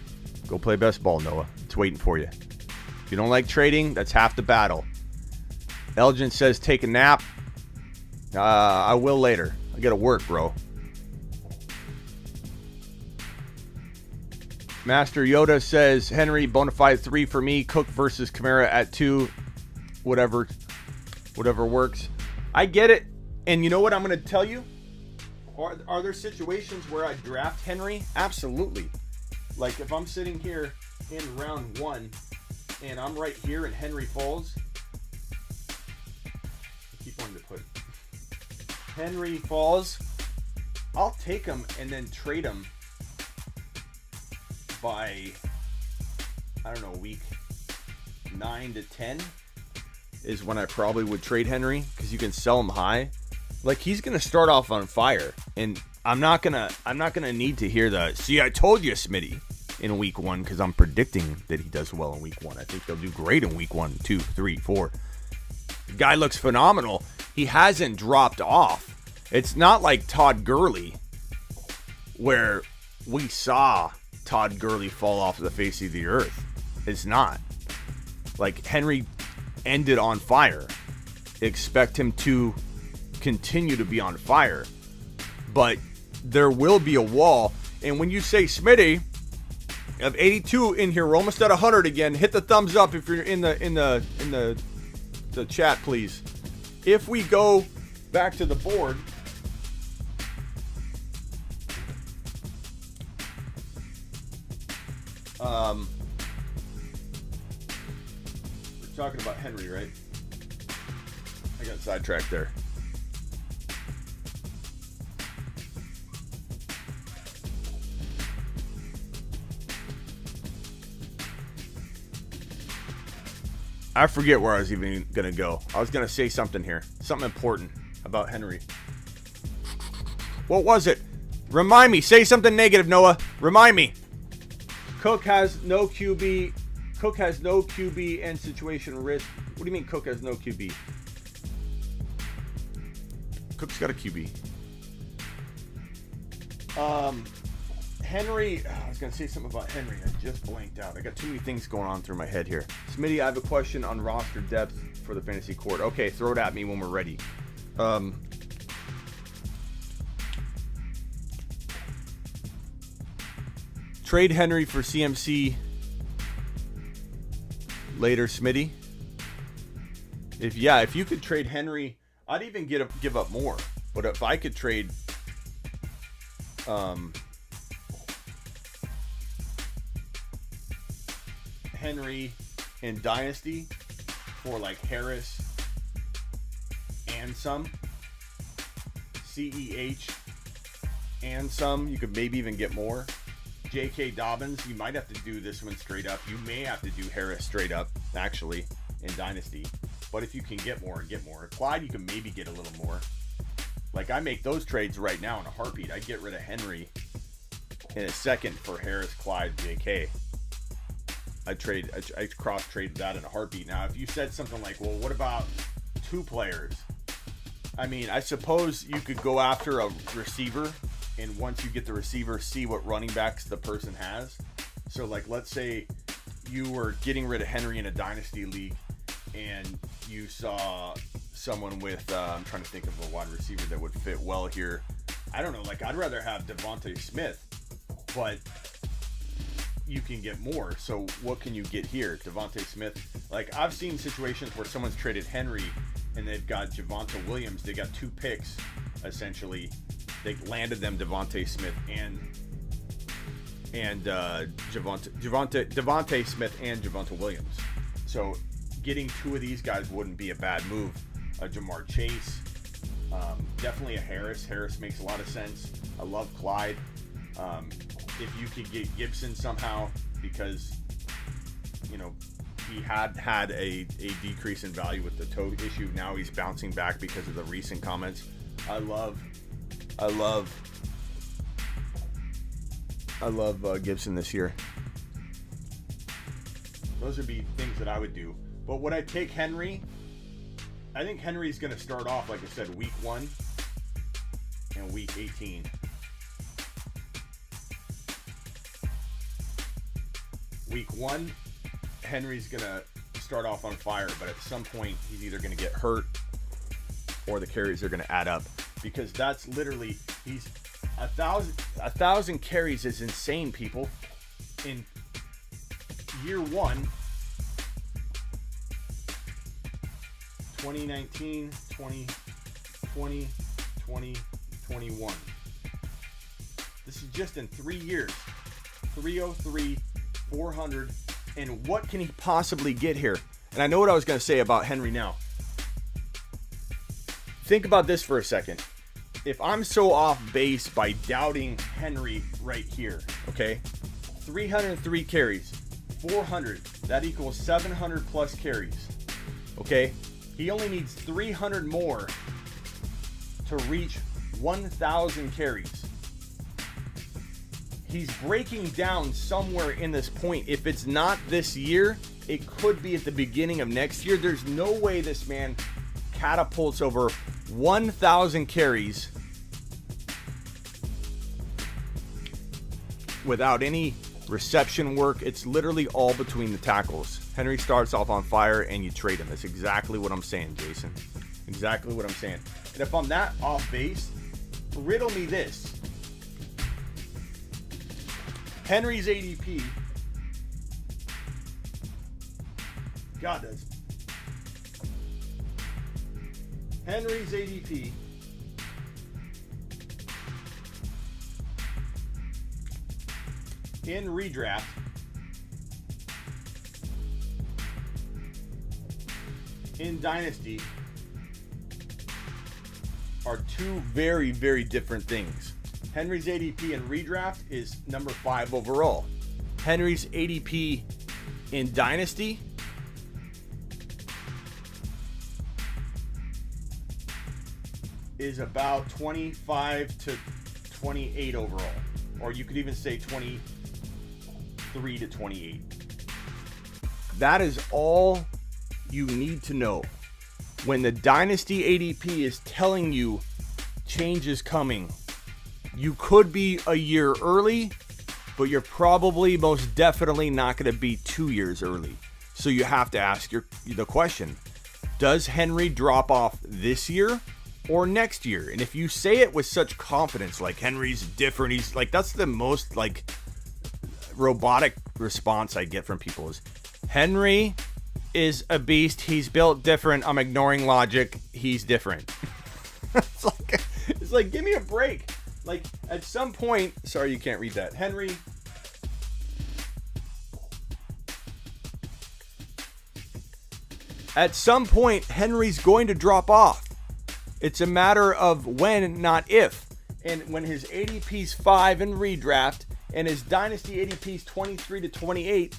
Go play best ball, Noah. It's waiting for you. If you don't like trading, that's half the battle. Elgin says, take a nap. I will later. I gotta work, bro. Master Yoda says, Henry, bonafide 3 for me. Cook versus Kamara at 2. Whatever works. I get it. And you know what I'm going to tell you? Are there situations where I draft Henry? Absolutely. Like if I'm sitting here in round 1 and I'm right here and Henry falls. I keep wanting to put Henry falls. I'll take him and then trade him by, I don't know, week 9 to 10 is when I probably would trade Henry, because you can sell him high. Like, he's gonna start off on fire, and I'm not gonna need to hear the "see, I told you, Smitty" in week 1, because I'm predicting that he does well in week 1. I think he'll do great in week 1, 2, 3, 4. The guy looks phenomenal. He hasn't dropped off. It's not like Todd Gurley, where we saw Todd Gurley fall off the face of the earth. It's not. Like, Henry ended on fire. Expect him to continue to be on fire. But there will be a wall. And when you say, Smitty, I have 82 in here. We're almost at 100 again. Hit the thumbs up if you're in the chat, please. If we go back to the board, we're talking about Henry, right? I got sidetracked there. I forget where I was even going to go. I was going to say something here. Something important about Henry. What was it? Remind me. Say something negative, Noah. Remind me. Cook has no QB. Cook has no QB and situation risk. What do you mean Cook has no QB? Cook's got a QB. Henry, I was going to say something about Henry. I just blanked out. I got too many things going on through my head here. Smitty, I have a question on roster depth for the fantasy court. Okay, throw it at me when we're ready. Trade Henry for CMC later, Smitty. If you could trade Henry, I'd even give up more. But if I could trade Henry in Dynasty for like Harris and some CEH and some, you could maybe even get more. J.K. Dobbins, you might have to do this one straight up. You may have to do Harris straight up, actually, in Dynasty. But if you can get more, get more. Clyde, you can maybe get a little more. Like, I make those trades right now in a heartbeat. I'd get rid of Henry in a second for Harris, Clyde, J.K. I cross-trade that in a heartbeat. Now, if you said something like, well, what about 2 players? I mean, I suppose you could go after a receiver, and once you get the receiver, see what running backs the person has. So, like, let's say you were getting rid of Henry in a Dynasty league, and you saw someone with, I'm trying to think of a wide receiver that would fit well here. I don't know, like, I'd rather have Devontae Smith, but you can get more. So what can you get here? Devontae Smith. Like, I've seen situations where someone's traded Henry and they've got Javonte Williams. They got 2 picks, essentially. They landed them Devontae Smith and Devontae Smith and Javonte Williams. So getting 2 of these guys wouldn't be a bad move. Jamar Chase, definitely a Harris. Harris makes a lot of sense. I love Clyde. If you could get Gibson somehow, because, you know, he had a decrease in value with the toe issue. Now he's bouncing back because of the recent comments. I love Gibson this year. Those would be things that I would do. But would I take Henry I think Henry's going to start off, like I said, week 1 and week 18. Week 1, Henry's going to start off on fire, but at some point he's either going to get hurt or the carries are going to add up, because that's literally, he's 1,000 carries is insane, people. In year 1, 2019, 2020, 2021. This is just in 3 years. 303, 400, and what can he possibly get here? And I know what I was going to say about Henry now. Think about this for a second. If I'm so off base by doubting Henry right here, okay? 303 carries, 400, that equals 700 plus carries, okay? He only needs 300 more to reach 1,000 carries. He's breaking down somewhere in this point. If it's not this year, it could be at the beginning of next year. There's no way this man catapults over 1,000 carries without any reception work. It's literally all between the tackles. Henry starts off on fire and you trade him. That's exactly what I'm saying, Jason. Exactly what I'm saying. And if I'm that off base, riddle me this. Henry's ADP. God, that's Henry's ADP in redraft in Dynasty are two very, very different things. Henry's ADP in redraft is number 5 overall. Henry's ADP in Dynasty is about 25 to 28 overall. Or you could even say 23 to 28. That is all you need to know. When the Dynasty ADP is telling you change is coming, you could be a year early, but you're probably most definitely not going to be 2 years early. So you have to ask the question, does Henry drop off this year or next year? And if you say it with such confidence, like Henry's different, he's like, that's the most like robotic response I get from people is, Henry is a beast, he's built different, I'm ignoring logic, he's different. It's like, give me a break. Like, at some point, sorry you can't read that. Henry, at some point, Henry's going to drop off. It's a matter of when, not if. And when his ADP's 5 in redraft and his Dynasty ADP's 23 to 28,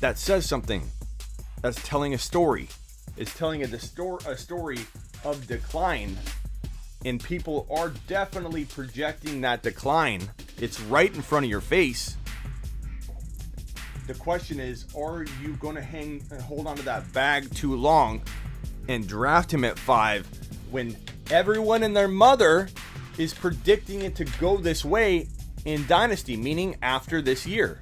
that says something. That's telling a story. It's telling a story of decline. And people are definitely projecting that decline. It's right in front of your face. The question is, are you going to hold on to that bag too long and draft him at 5 when everyone and their mother is predicting it to go this way in Dynasty, meaning after this year?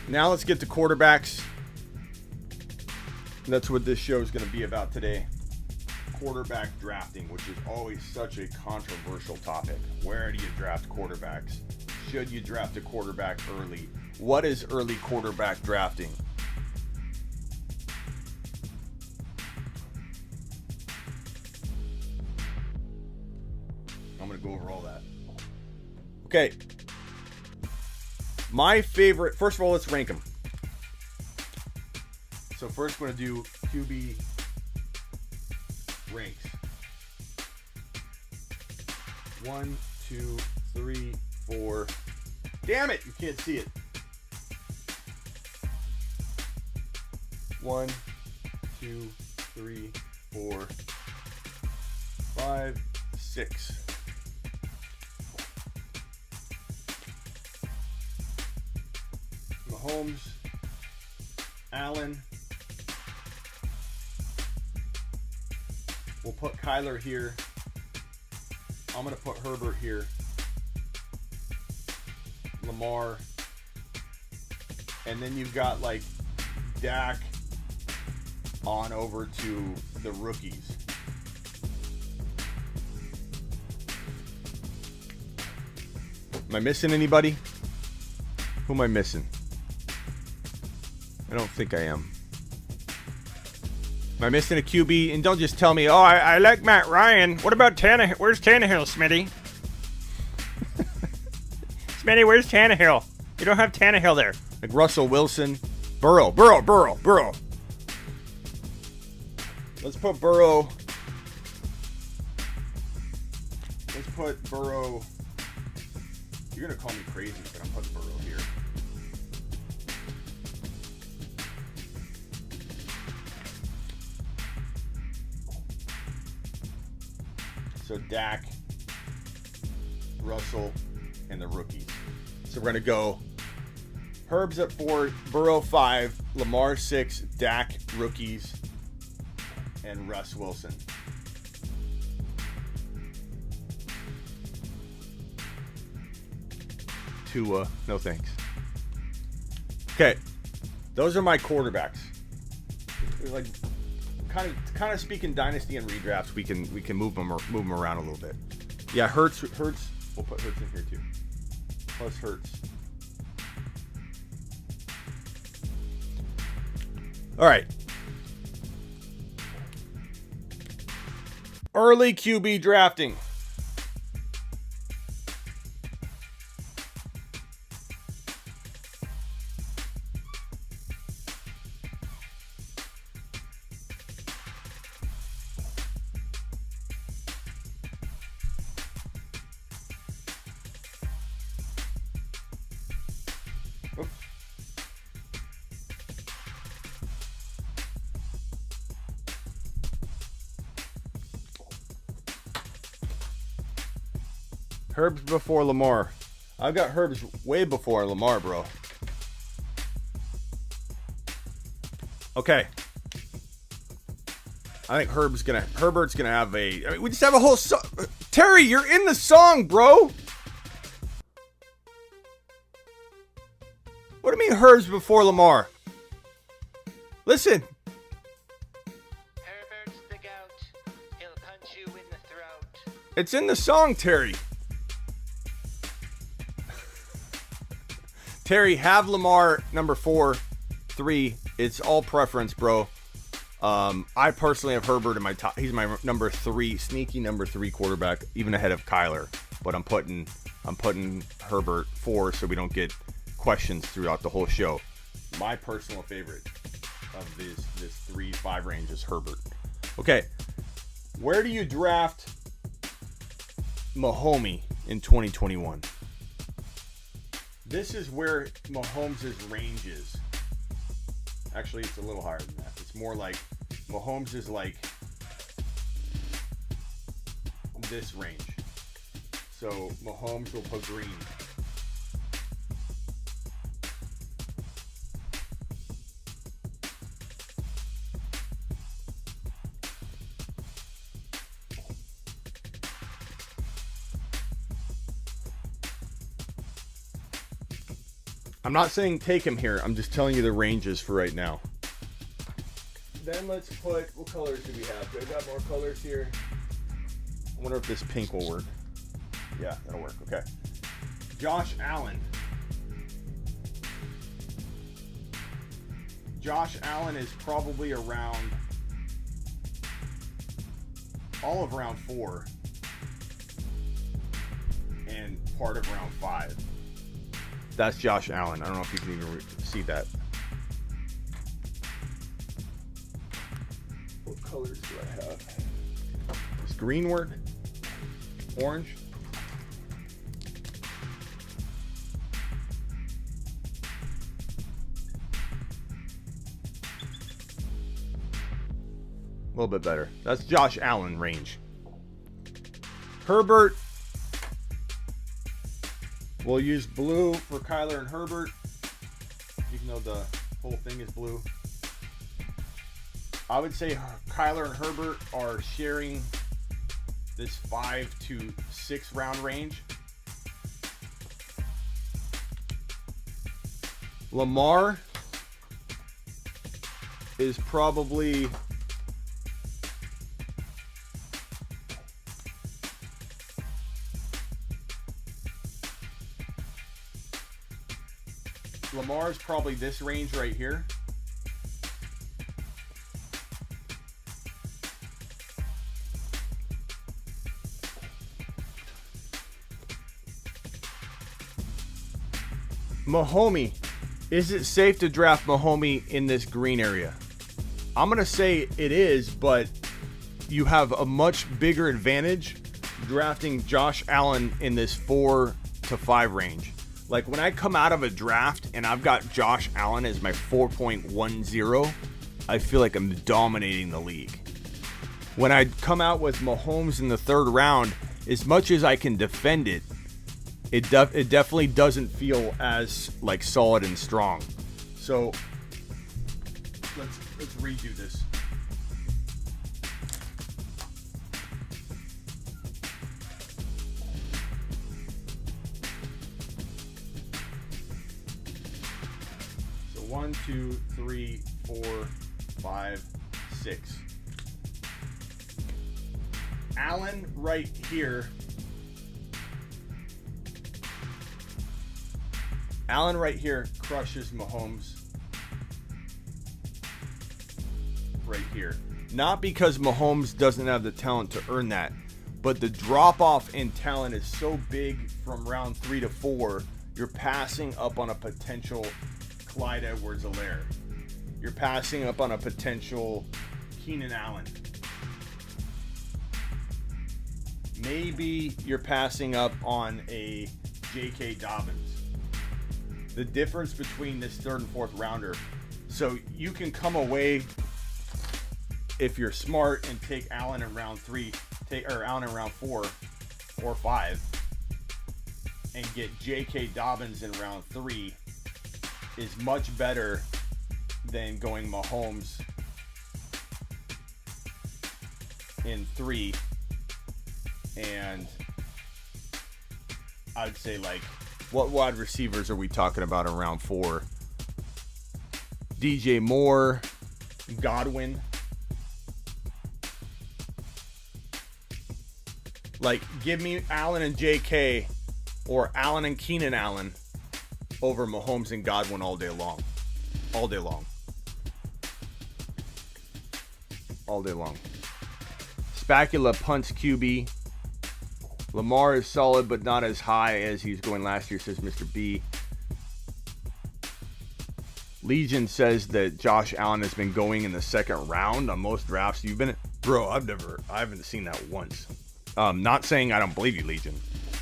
Now let's get to quarterbacks. That's what this show is going to be about today. Quarterback drafting, which is always such a controversial topic. Where do you draft quarterbacks? Should you draft a quarterback early? What is early quarterback drafting? I'm going to go over all that. Okay. My favorite, first of all, let's rank them. So first we're going to do QB ranks. 1, 2, 3, 4. Damn it, you can't see it. 1, 2, 3, 4, 5, 6. Mahomes, Allen. We'll put Kyler here. I'm going to put Herbert here. Lamar. And then you've got like Dak on over to the rookies. Am I missing anybody? Who am I missing? I don't think I am. Am I missing a QB? And don't just tell me, oh, I like Matt Ryan. What about Tannehill? Where's Tannehill, Smitty? Smitty, where's Tannehill? You don't have Tannehill there. Like Russell Wilson. Burrow. Let's put Burrow. Let's put Burrow. You're going to call me crazy, but I'm putting Burrow here. So Dak, Russell, and the rookies. So we're going to go Herb's at 4, Burrow 5, Lamar 6, Dak, rookies, and Russ Wilson. Tua, no thanks. Okay, those are my quarterbacks. Like, kind of speaking dynasty and redrafts, we can move them around a little bit. Yeah, Hurts. We'll put Hurts in here too. Plus Hurts. All right. Early QB drafting. Oops. Herb's before Lamar. I've got Herb's way before Lamar, bro. Okay. I think Herbert's gonna have a. I mean, we just have a whole song. Terry, you're in the song, bro. What do you mean Herb's before Lamar? Listen. Herbert's the goat. He'll punch you in the throat. It's in the song, Terry. Terry, have Lamar number 4, 3. It's all preference, bro. I personally have Herbert in my top. He's my number 3, sneaky number 3 quarterback, even ahead of Kyler. But I'm putting Herbert 4 so we don't get questions throughout the whole show. My personal favorite of this 3-5 range is Herbert. Okay, where do you draft Mahomes in 2021? This is where Mahomes' range is. Actually, it's a little higher than that. It's more like Mahomes is like this range. So Mahomes will put green. I'm not saying take him here. I'm just telling you the ranges for right now. Then let's put, what colors do we have? Do I got more colors here? I wonder if this pink will work. Yeah, that'll work. Okay. Josh Allen. Josh Allen is probably around all of round 4 and part of round 5. That's Josh Allen. I don't know if you can even see that. What colors do I have? Does green work? Orange? A little bit better. That's Josh Allen range. Herbert. We'll use blue for Kyler and Herbert, even though the whole thing is blue. I would say Kyler and Herbert are sharing this 5 to 6 round range. Lamar is probably this range right here. Mahomie. Is it safe to draft Mahomie in this green area? I'm going to say it is, but you have a much bigger advantage drafting Josh Allen in this 4 to 5 range. Like when I come out of a draft and I've got Josh Allen as my 4.10, I feel like I'm dominating the league. When I come out with Mahomes in the 3rd round, as much as I can defend it, it definitely doesn't feel as like solid and strong. So let's redo this. So 1, 2, 3, 4, 5, 6. Allen right here. Allen right here crushes Mahomes right here. Not because Mahomes doesn't have the talent to earn that, but the drop-off in talent is so big from round 3 to 4, you're passing up on a potential Clyde Edwards-Helaire. You're passing up on a potential Keenan Allen. Maybe you're passing up on a J.K. Dobbins. The difference between this 3rd and 4th rounder. So you can come away, if you're smart, and take Allen in round 3, Allen in round 4 or 5, and get J.K. Dobbins in round 3 is much better than going Mahomes in 3. And I'd say, like, what wide receivers are we talking about in round 4? DJ Moore, Godwin. Like, give me Allen and JK or Allen and Keenan Allen over Mahomes and Godwin all day long. All day long. All day long. Spacula punts QB. Lamar is solid, but not as high as he's going last year, says Mr. B. Legion says that Josh Allen has been going in the 2nd round on most drafts. You've been, bro. I haven't seen that once. Not saying I don't believe you, Legion,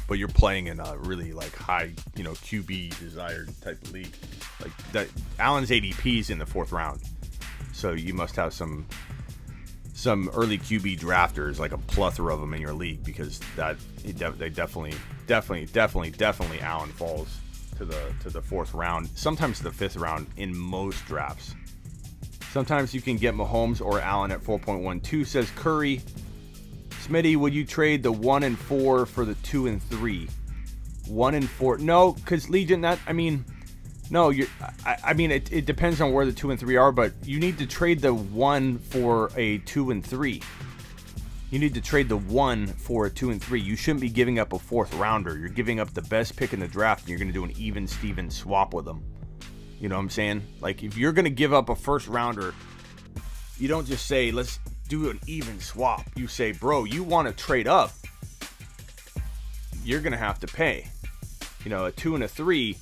but you're playing in a really like high, QB desired type of league. Like that, Allen's ADP's in the 4th round, so you must have some early QB drafters, like a plethora of them in your league, because they definitely Allen falls to the 4th round, sometimes to the 5th round in most drafts. Sometimes you can get Mahomes or Allen at 4.12, says Curry. Smitty, would you trade the 1 and 4 for the 2 and 3? 1 and 4? No, because Legion, no, it depends on where the 2 and 3 are, but you need to trade the 1 for a 2 and 3. You need to trade the 1 for a 2 and 3. You shouldn't be giving up a 4th rounder. You're giving up the best pick in the draft, and you're going to do an even Steven swap with them. You know what I'm saying? Like, if you're going to give up a 1st rounder, you don't just say, let's do an even swap. You say, bro, you want to trade up, you're going to have to pay. A 2 and a 3,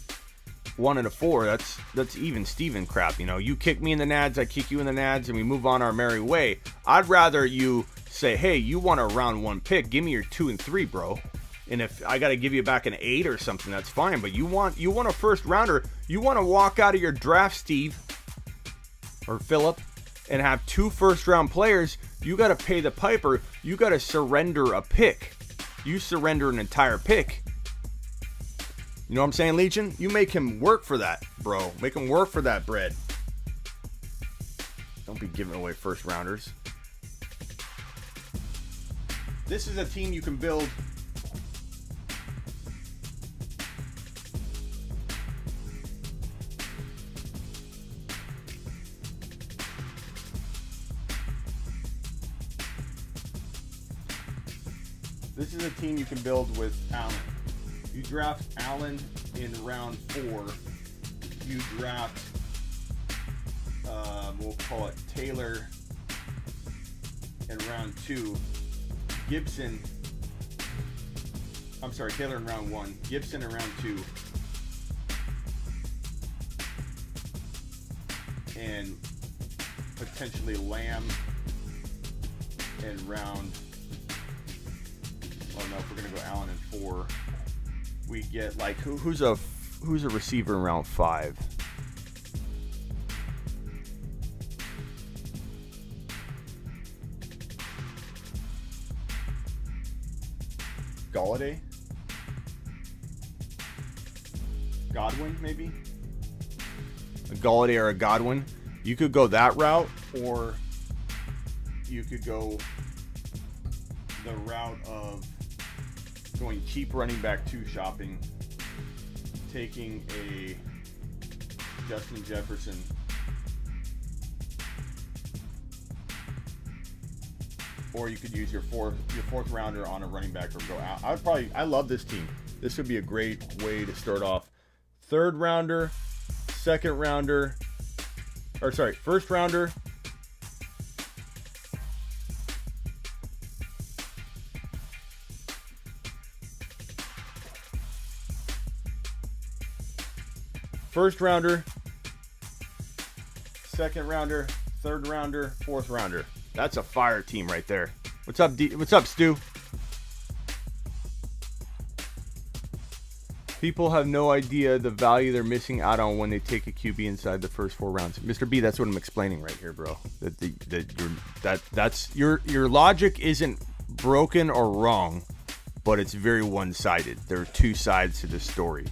1 and a 4, that's even Steven crap. You kick me in the nads, I kick you in the nads, and we move on our merry way. I'd rather you say, hey, you want a round 1 pick, give me your 2 and 3, bro. And if I got to give you back an 8 or something, that's fine. But you want a 1st rounder. You want to walk out of your draft, Steve or Philip, and have 2 1st-round players. You got to pay the piper. You got to surrender a pick. You surrender an entire pick. You know what I'm saying, Legion? You make him work for that, bro. Make him work for that bread. don't be giving away first rounders. This is a team you can build. This is a team you can build with Allen. You draft Allen in round 4. You draft, we'll call it Taylor in round 2. Gibson, I'm sorry, Taylor in round 1. Gibson in round 2. And potentially Lamb in round, oh no, if we're going to go Allen in 4. We get like, who's a receiver in round 5? Galladay? Godwin, maybe? A Galladay or a Godwin. You could go that route, or you could go the route of going cheap running back 2 shopping, taking a Justin Jefferson, or you could use your fourth rounder on a running back or go out. I love this team. This would be a great way to start off. First rounder, First rounder, second rounder, third rounder, fourth rounder. That's a fire team right there. What's up, What's up, Stu? People have no idea the value they're missing out on when they take a QB inside the first 4 rounds. Mr. B, that's what I'm explaining right here, bro. That's your logic isn't broken or wrong, but it's very one-sided. There are 2 sides to this story.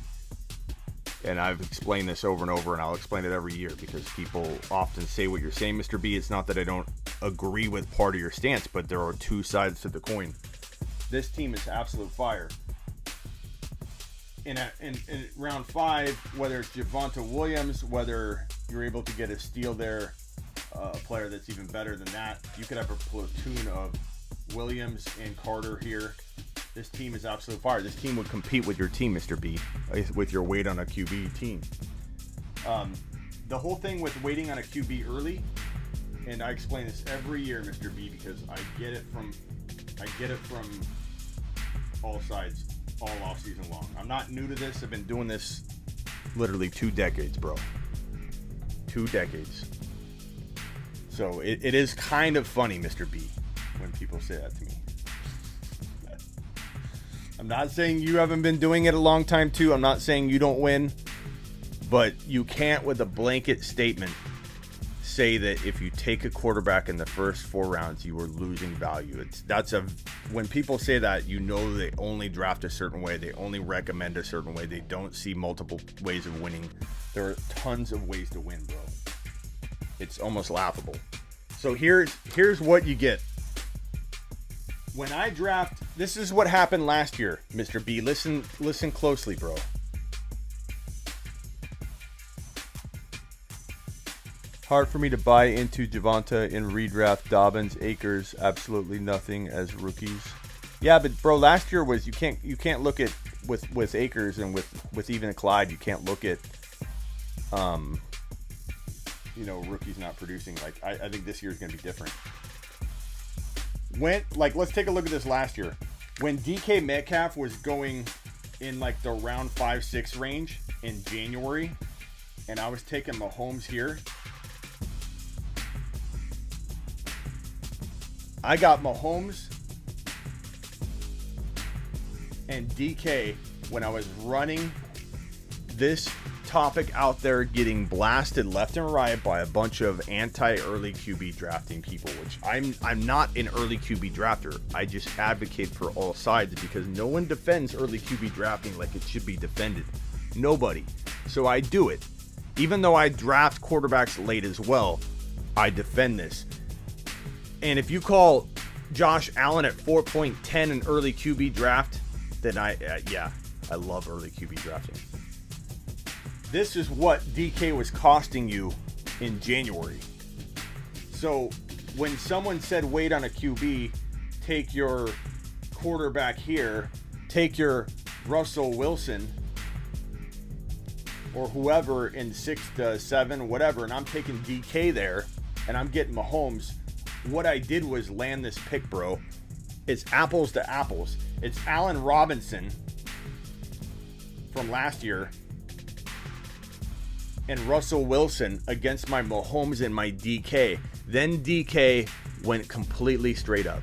And I've explained this over and over, and I'll explain it every year because people often say what you're saying, Mr. B. It's not that I don't agree with part of your stance, but there are 2 sides to the coin. This team is absolute fire. In round 5, whether it's Javonte Williams, whether you're able to get a steal there, a player that's even better than that, you could have a platoon of Williams and Carter here. This team is absolute fire. This team would compete with your team, Mr. B, with your weight on a QB team. The whole thing with waiting on a QB early, and I explain this every year, Mr. B, because I get it from all sides, all off season long. I'm not new to this. I've been doing this literally 2 decades, bro. 2 decades. So it is kind of funny, Mr. B, when people say that to me. I'm not saying you haven't been doing it a long time too. I'm not saying you don't win, but you can't with a blanket statement say that if you take a quarterback in the first 4 rounds, you are losing value. When people say that, you know they only draft a certain way. They only recommend a certain way. They don't see multiple ways of winning. There are tons of ways to win, bro. It's almost laughable. So here's what you get. When I draft, this is what happened last year, Mr. B. Listen closely, bro. Hard for me to buy into Javonte in redraft. Dobbins, Akers, absolutely nothing as rookies. Yeah, but bro, last year was you can't look at with Akers and with even Clyde, you can't look at rookies not producing. Like I think this year is gonna be different. Let's take a look at this last year. When DK Metcalf was going in like the round 5-6 range in January, and I was taking Mahomes here, I got Mahomes and DK when I was running this topic out there, getting blasted left and right by a bunch of anti-early QB drafting people, which I'm not an early QB drafter. I just advocate for all sides because no one defends early QB drafting like it should be defended. Nobody. So I do it. Even though I draft quarterbacks late as well, I defend this. And if you call Josh Allen at 4.10 an early QB draft, then I love early QB drafting. This is what DK was costing you in January. So when someone said wait on a QB, take your quarterback here, take your Russell Wilson or whoever in 6 to 7, whatever, and I'm taking DK there and I'm getting Mahomes, what I did was land this pick, bro. It's apples to apples. It's Allen Robinson from last year and Russell Wilson against my Mahomes and my DK. Then DK went completely straight up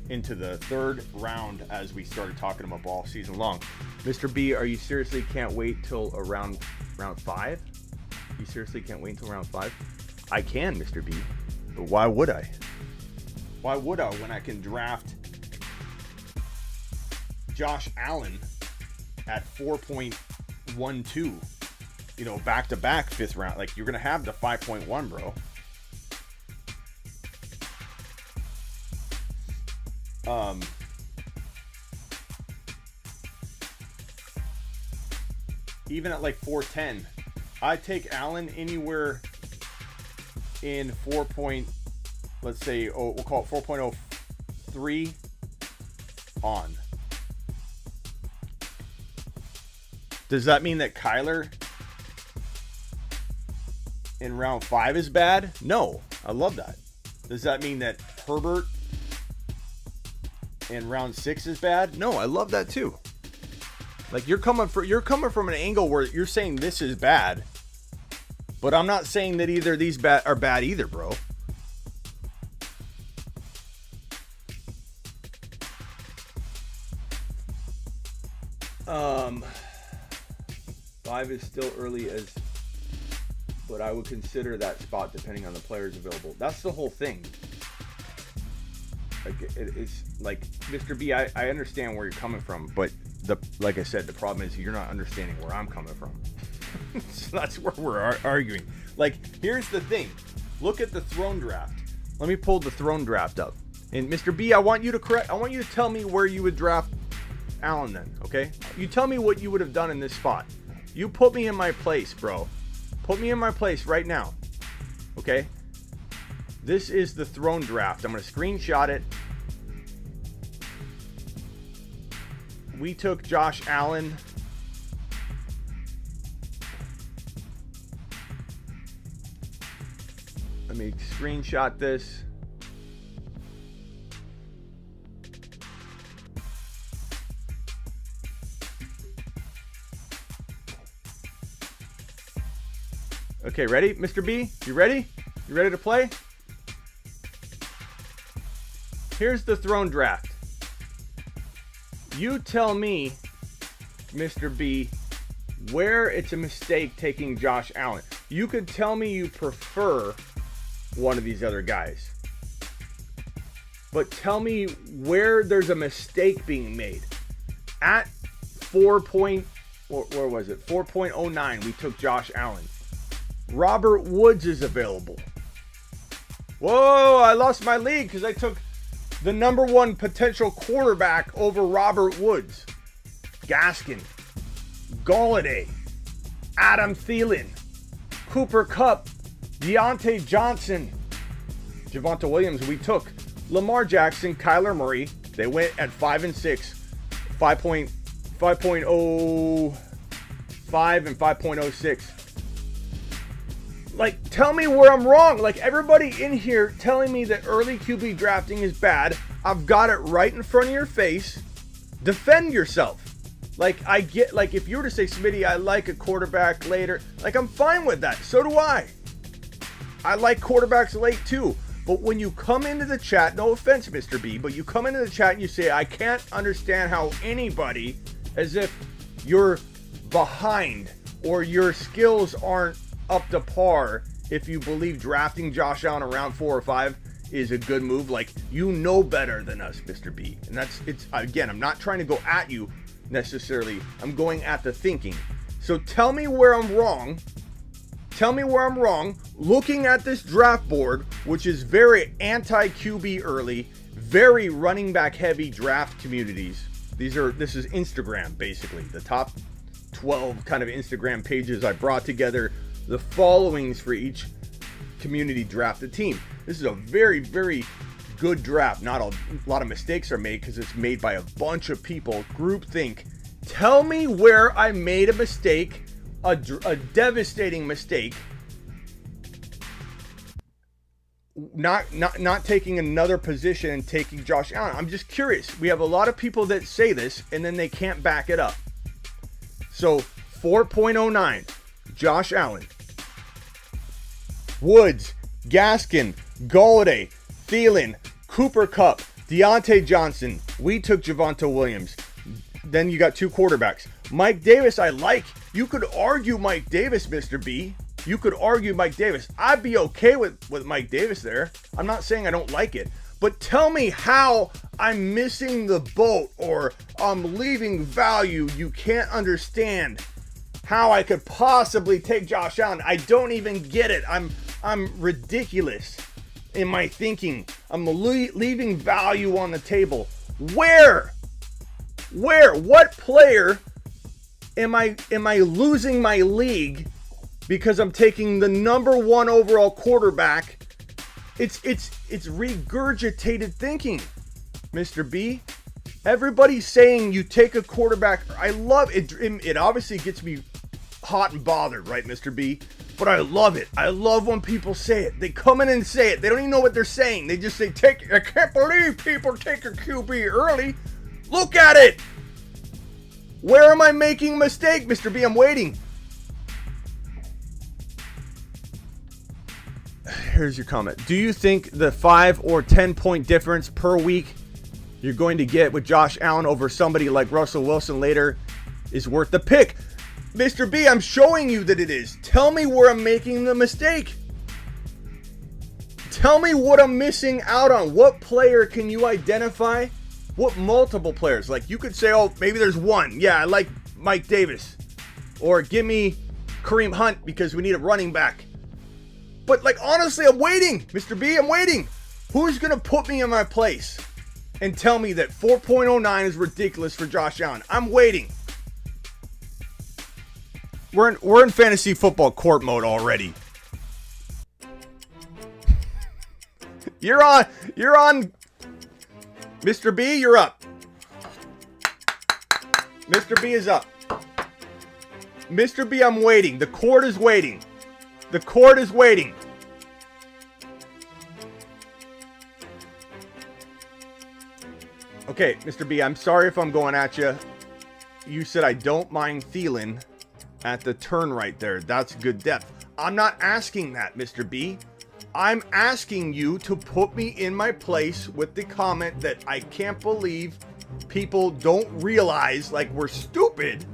into the 3rd round as we started talking about all season long. Mr. B, are you seriously can't wait till around round 5? You seriously can't wait until round 5? I can, Mr. B, but why would I? Why would I when I can draft Josh Allen at 4.12? You know, back-to-back 5th round. Like, you're going to have the 5.1, bro. Even at like 410, I take Allen anywhere in let's say, we'll call it 4.03 on. Does that mean that Kyler in round 5 is bad? No, I love that. Does that mean that Herbert in round 6 is bad? No, I love that too. Like, you're coming from an angle where you're saying this is bad, but I'm not saying that either of these are bad either, bro. Five is still early but I would consider that spot depending on the players available. That's the whole thing. Like, it's like, Mr. B, I understand where you're coming from, but like I said, the problem is you're not understanding where I'm coming from. So that's where we're arguing. Like, here's the thing. Look at the throne draft. Let me pull the throne draft up. And Mr. B, I want you to tell me where you would draft Allen then, okay? You tell me what you would have done in this spot. You put me in my place, bro. Put me in my place right now, okay? This is the throne draft. I'm going to screenshot it. We took Josh Allen. Let me screenshot this. Okay, ready, Mr. B? You ready? You ready to play? Here's the throne draft. You tell me, Mr. B, where it's a mistake taking Josh Allen. You could tell me you prefer one of these other guys, but tell me where there's a mistake being made. At 4.09, we took Josh Allen. Robert Woods is available. Whoa, I lost my league because I took the number 1 potential quarterback over Robert Woods. Gaskin, Galladay, Adam Thielen, Cooper Kupp, Deontay Johnson, Javonte Williams. We took Lamar Jackson, Kyler Murray. They went at 5 and 6, 5.05 and 5.06. Like, tell me where I'm wrong. Like, everybody in here telling me that early QB drafting is bad. I've got it right in front of your face. Defend yourself. Like, I get, like, if you were to say, Smitty, I like a quarterback later, like, I'm fine with that. So do I. I like quarterbacks late too. But when you come into the chat, no offense, Mr. B, but you come into the chat and you say, I can't understand how anybody, as if you're behind or your skills aren't up to par, if you believe drafting Josh Allen around 4 or 5 is a good move. Like, you know better than us, Mr. B. And it's again, I'm not trying to go at you necessarily. I'm going at the thinking. So tell me where I'm wrong. tell me where I'm wrong. Looking at this draft board, which is very anti-QB early, very running back heavy draft communities. This is Instagram, basically. The top 12 kind of Instagram pages I brought together, the followings for each community drafted team. This is a very, very good draft. Not a lot of mistakes are made because it's made by a bunch of people. Groupthink. Tell me where I made a mistake, a devastating mistake. Not taking another position and taking Josh Allen. I'm just curious. We have a lot of people that say this and then they can't back it up. So 4.09, Josh Allen, Woods, Gaskin, Golladay, Thielen, Cooper Kupp, Deontay Johnson. We took Javonte Williams. Then you got two quarterbacks. Mike Davis, I like. You could argue Mike Davis, Mr. B. You could argue Mike Davis. I'd be okay with Mike Davis there. I'm not saying I don't like it. But tell me how I'm missing the boat or I'm leaving value. You can't understand how I could possibly take Josh Allen. I don't even get it. I'm ridiculous in my thinking. I'm leaving value on the table. Where? What player am I losing my league because I'm taking the number 1 overall quarterback? It's regurgitated thinking, Mr. B. Everybody's saying you take a quarterback. I love it. It obviously gets me hot and bothered, right, Mr. B? But I love it. I love when people say it. They come in and say it. They don't even know what they're saying. They just say, I can't believe people take a QB early. Look at it. Where am I making a mistake, Mr. B? I'm waiting. Here's your comment. Do you think the 5 or 10 point difference per week you're going to get with Josh Allen over somebody like Russell Wilson later is worth the pick? Mr. B, I'm showing you that it is. Tell me where I'm making the mistake. Tell me what I'm missing out on. What player can you identify? What multiple players? Like you could say, oh, maybe there's one. Yeah, I like Mike Davis. Or give me Kareem Hunt because we need a running back. But like, honestly, I'm waiting. Mr. B, I'm waiting. Who's going to put me in my place and tell me that 4.09 is ridiculous for Josh Allen? I'm waiting. We're in fantasy football court mode already. You're on. Mr. B, you're up. Mr. B is up. Mr. B, I'm waiting. The court is waiting. The court is waiting. Okay, Mr. B, I'm sorry if I'm going at you. You said I don't mind Thielen at the turn right there. That's good depth. I'm not asking that, Mr. B. I'm asking you to put me in my place with the comment that I can't believe people don't realize, like we're stupid,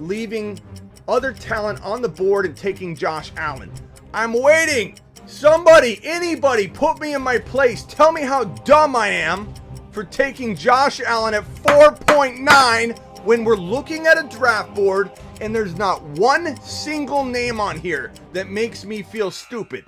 leaving other talent on the board and taking Josh Allen. I'm waiting. Somebody, anybody, put me in my place. Tell me how dumb I am for taking Josh Allen at 4.9 when we're looking at a draft board and there's not one single name on here that makes me feel stupid.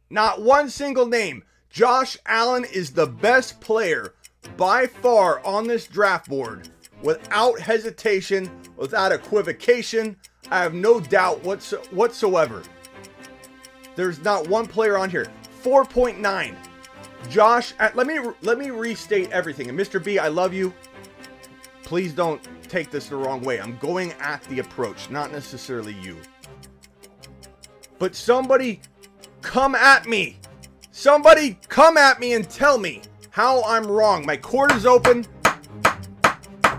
Not one single name. Josh Allen is the best player by far on this draft board. Without hesitation, without equivocation, I have no doubt whatsoever. There's not one player on here. 4.9. Josh, let me restate everything. And Mr. B, I love you. Please don't take this the wrong way. I'm going at the approach, not necessarily you. But somebody come at me. Somebody come at me and tell me how I'm wrong. My court is open.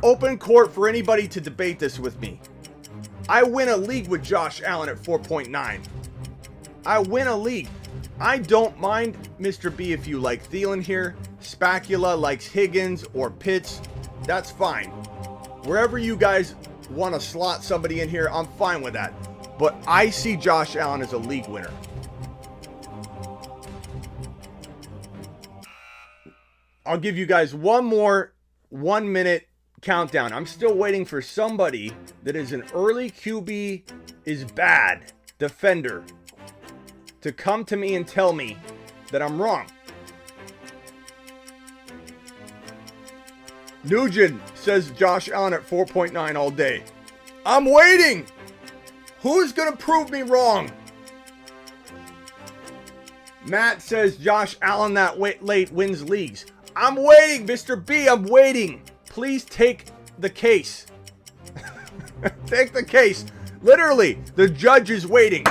Open court for anybody to debate this with me. I win a league with Josh Allen at 4.9. I win a league. I don't mind, Mr. B, if you like Thielen here. Spacula likes Higgins or Pitts. That's fine. Wherever you guys want to slot somebody in here, I'm fine with that. But I see Josh Allen as a league winner. I'll give you guys one more 1 minute countdown. I'm still waiting for somebody that is an early QB is bad defender to come to me and tell me that I'm wrong. Nugent says Josh Allen at 4.9 all day. I'm waiting. Who's going to prove me wrong? Matt says Josh Allen that late wins leagues. I'm waiting, Mr. B. I'm waiting. Please take the case. Take the case. Literally, the judge is waiting.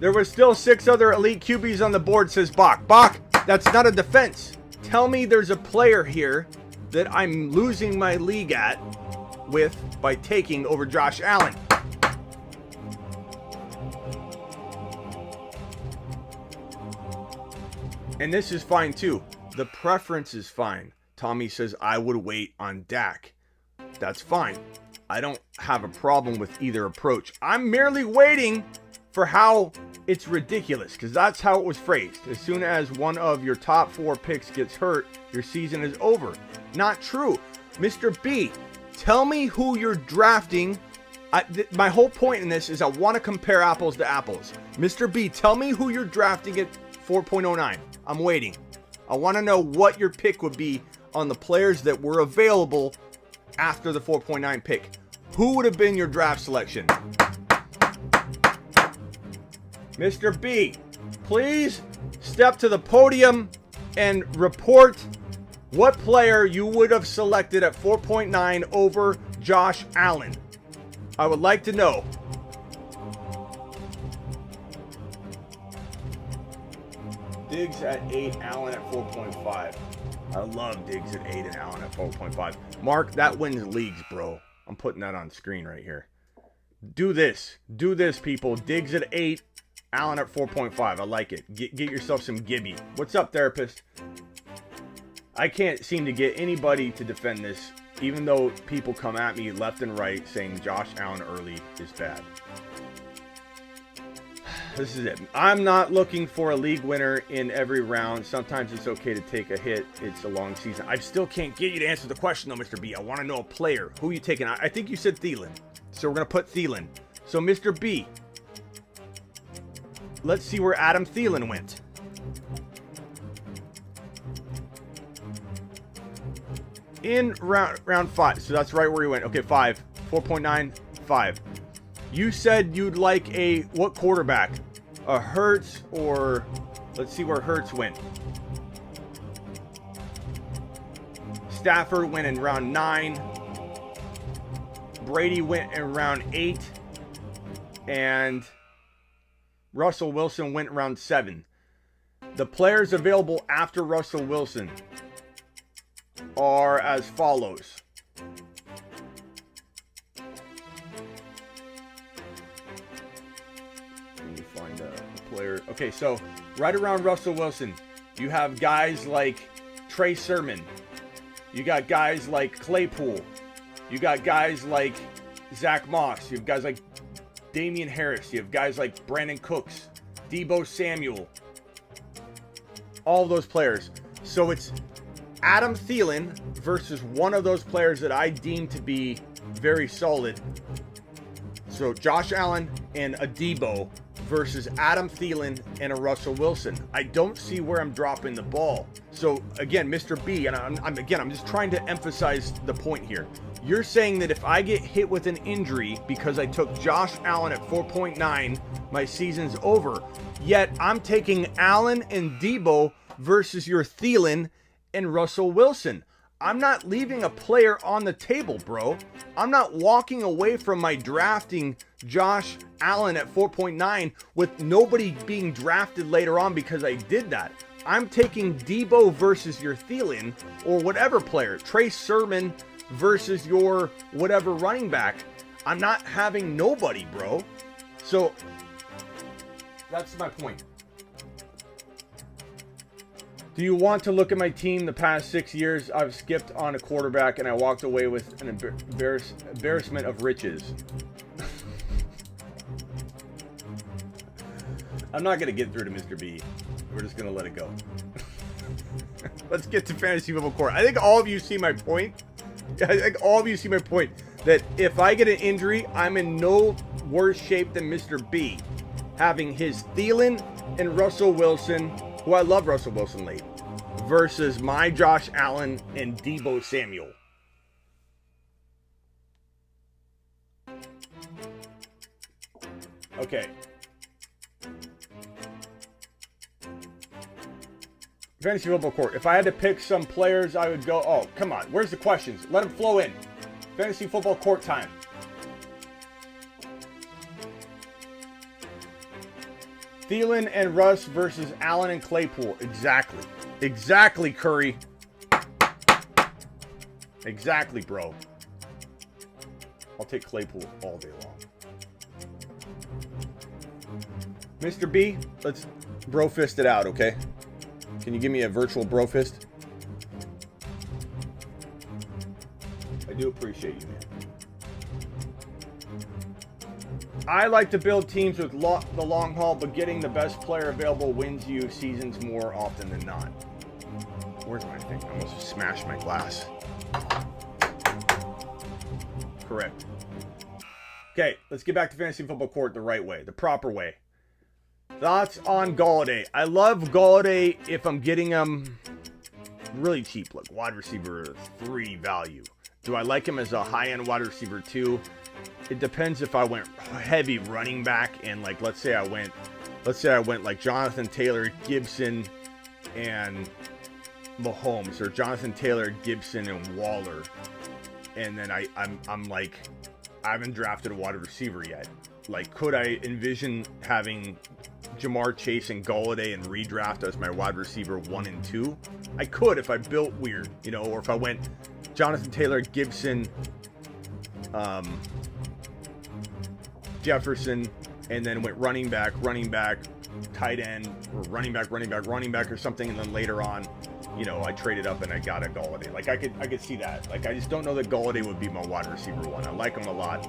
There were still 6 other elite QBs on the board, says Bach. Bach, that's not a defense. Tell me there's a player here that I'm losing my league with by taking over Josh Allen. And this is fine too. The preference is fine. Tommy says I would wait on Dak. That's fine. I don't have a problem with either approach. I'm merely waiting for how it's ridiculous, because that's how it was phrased. As soon as one of your top 4 picks gets hurt, your season is over. Not true. Mr. B, tell me who you're drafting. My whole point in this is I want to compare apples to apples. Mr. B, tell me who you're drafting at 4.09. I'm waiting. I want to know what your pick would be on the players that were available after the 4.9 pick. Who would have been your draft selection? Mr. B, please step to the podium and report what player you would have selected at 4.9 over Josh Allen. I would like to know. Diggs at 8, Allen at 4.5. I love Diggs at 8 and Allen at 4.5. Mark, that wins leagues, bro. I'm putting that on screen right here. Do this. Do this, people. Diggs at 8, Allen at 4.5. I like it. Get yourself some Gibby. What's up, therapist? I can't seem to get anybody to defend this, even though people come at me left and right saying Josh Allen early is bad. This is it. I'm not looking for a league winner in every round. Sometimes it's okay to take a hit. It's a long season. I still can't get you to answer the question, though, Mr. B. I want to know a player. Who are you taking? I think you said Thielen. So we're going to put Thielen. So, Mr. B, let's see where Adam Thielen went. In round 5. So that's right where he went. Okay, 5. 4.9, 5. You said you'd like what quarterback? A Hurts, or let's see where Hurts went. Stafford went in round 9. Brady went in round 8. And Russell Wilson went in round 7. The players available after Russell Wilson are as follows. Let me find a player. Okay, so right around Russell Wilson, you have guys like Trey Sermon. You got guys like Claypool. You got guys like Zach Moss. You have guys like Damian Harris. You have guys like Brandon Cooks, Deebo Samuel. All of those players. So it's Adam Thielen versus one of those players that I deem to be very solid. So Josh Allen and a Deebo versus Adam Thielen and a Russell Wilson. I don't see where I'm dropping the ball. So again, Mr. B, and I'm just trying to emphasize the point here. You're saying that if I get hit with an injury because I took Josh Allen at 4.9, my season's over. Yet I'm taking Allen and Deebo versus your Thielen and Russell Wilson. I'm not leaving a player on the table, bro. I'm not walking away from my drafting Josh Allen at 4.9 with nobody being drafted later on because I did that. I'm taking Deebo versus your Thielen or whatever player. Trey Sermon versus your whatever running back. I'm not having nobody, bro. So that's my point. Do you want to look at my team the past 6 years? I've skipped on a quarterback and I walked away with an embarrassment of riches. I'm not going to get through to Mr. B. We're just going to let it go. Let's get to fantasy football court. I think all of you see my point. That if I get an injury, I'm in no worse shape than Mr. B, having his Thielen and Russell Wilson, who I love Russell Wilson late, versus my Josh Allen and Deebo Samuel. Okay. Fantasy football court. If I had to pick some players, I would go, oh, come on. Where's the questions? Let them flow in. Fantasy football court time. Thielen and Russ versus Allen and Claypool. Exactly. Exactly, Curry. Exactly, bro. I'll take Claypool all day long. Mr. B, let's bro fist it out, okay? Can you give me a virtual bro fist? I do appreciate you, man. I like to build teams with the long haul, but getting the best player available wins you seasons more often than not. Where's my thing? I almost smashed my glass. Correct. Okay, let's get back to fantasy football court the right way, the proper way. Thoughts on Golladay? I love Golladay if I'm getting him really cheap, like wide receiver 3 value. Do I like him as a high-end wide receiver 2? It depends if I went heavy running back and like let's say I went like Jonathan Taylor, Gibson, and Mahomes, or Jonathan Taylor, Gibson, and Waller. And then I'm like, I haven't drafted a wide receiver yet. Like, could I envision having Jamar Chase and Golladay and redraft as my wide receiver 1 and 2? I could if I built weird, you know, or if I went Jonathan Taylor, Gibson, Jefferson, and then went running back, tight end, or running back, or something, and then later on, you know, I traded up and I got a Golladay. Like, I could see that. Like, I just don't know that Golladay would be my wide receiver 1. I like him a lot.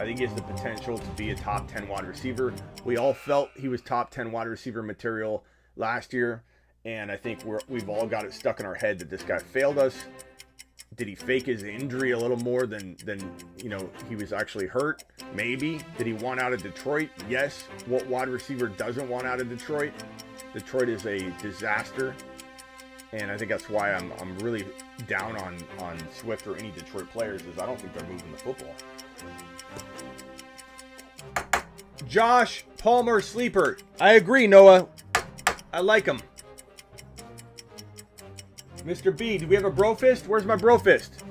I think he has the potential to be a top 10 wide receiver. We all felt he was top 10 wide receiver material last year, and I think we've all got it stuck in our head that this guy failed us. Did he fake his injury a little more than you know, he was actually hurt? Maybe. Did he want out of Detroit? Yes. What wide receiver doesn't want out of Detroit? Detroit is a disaster, and I think that's why I'm really down on Swift or any Detroit players, is I don't think they're moving the football. Josh Palmer sleeper. I agree, Noah. I like him. Mr. B, do we have a bro fist? Where's my bro fist?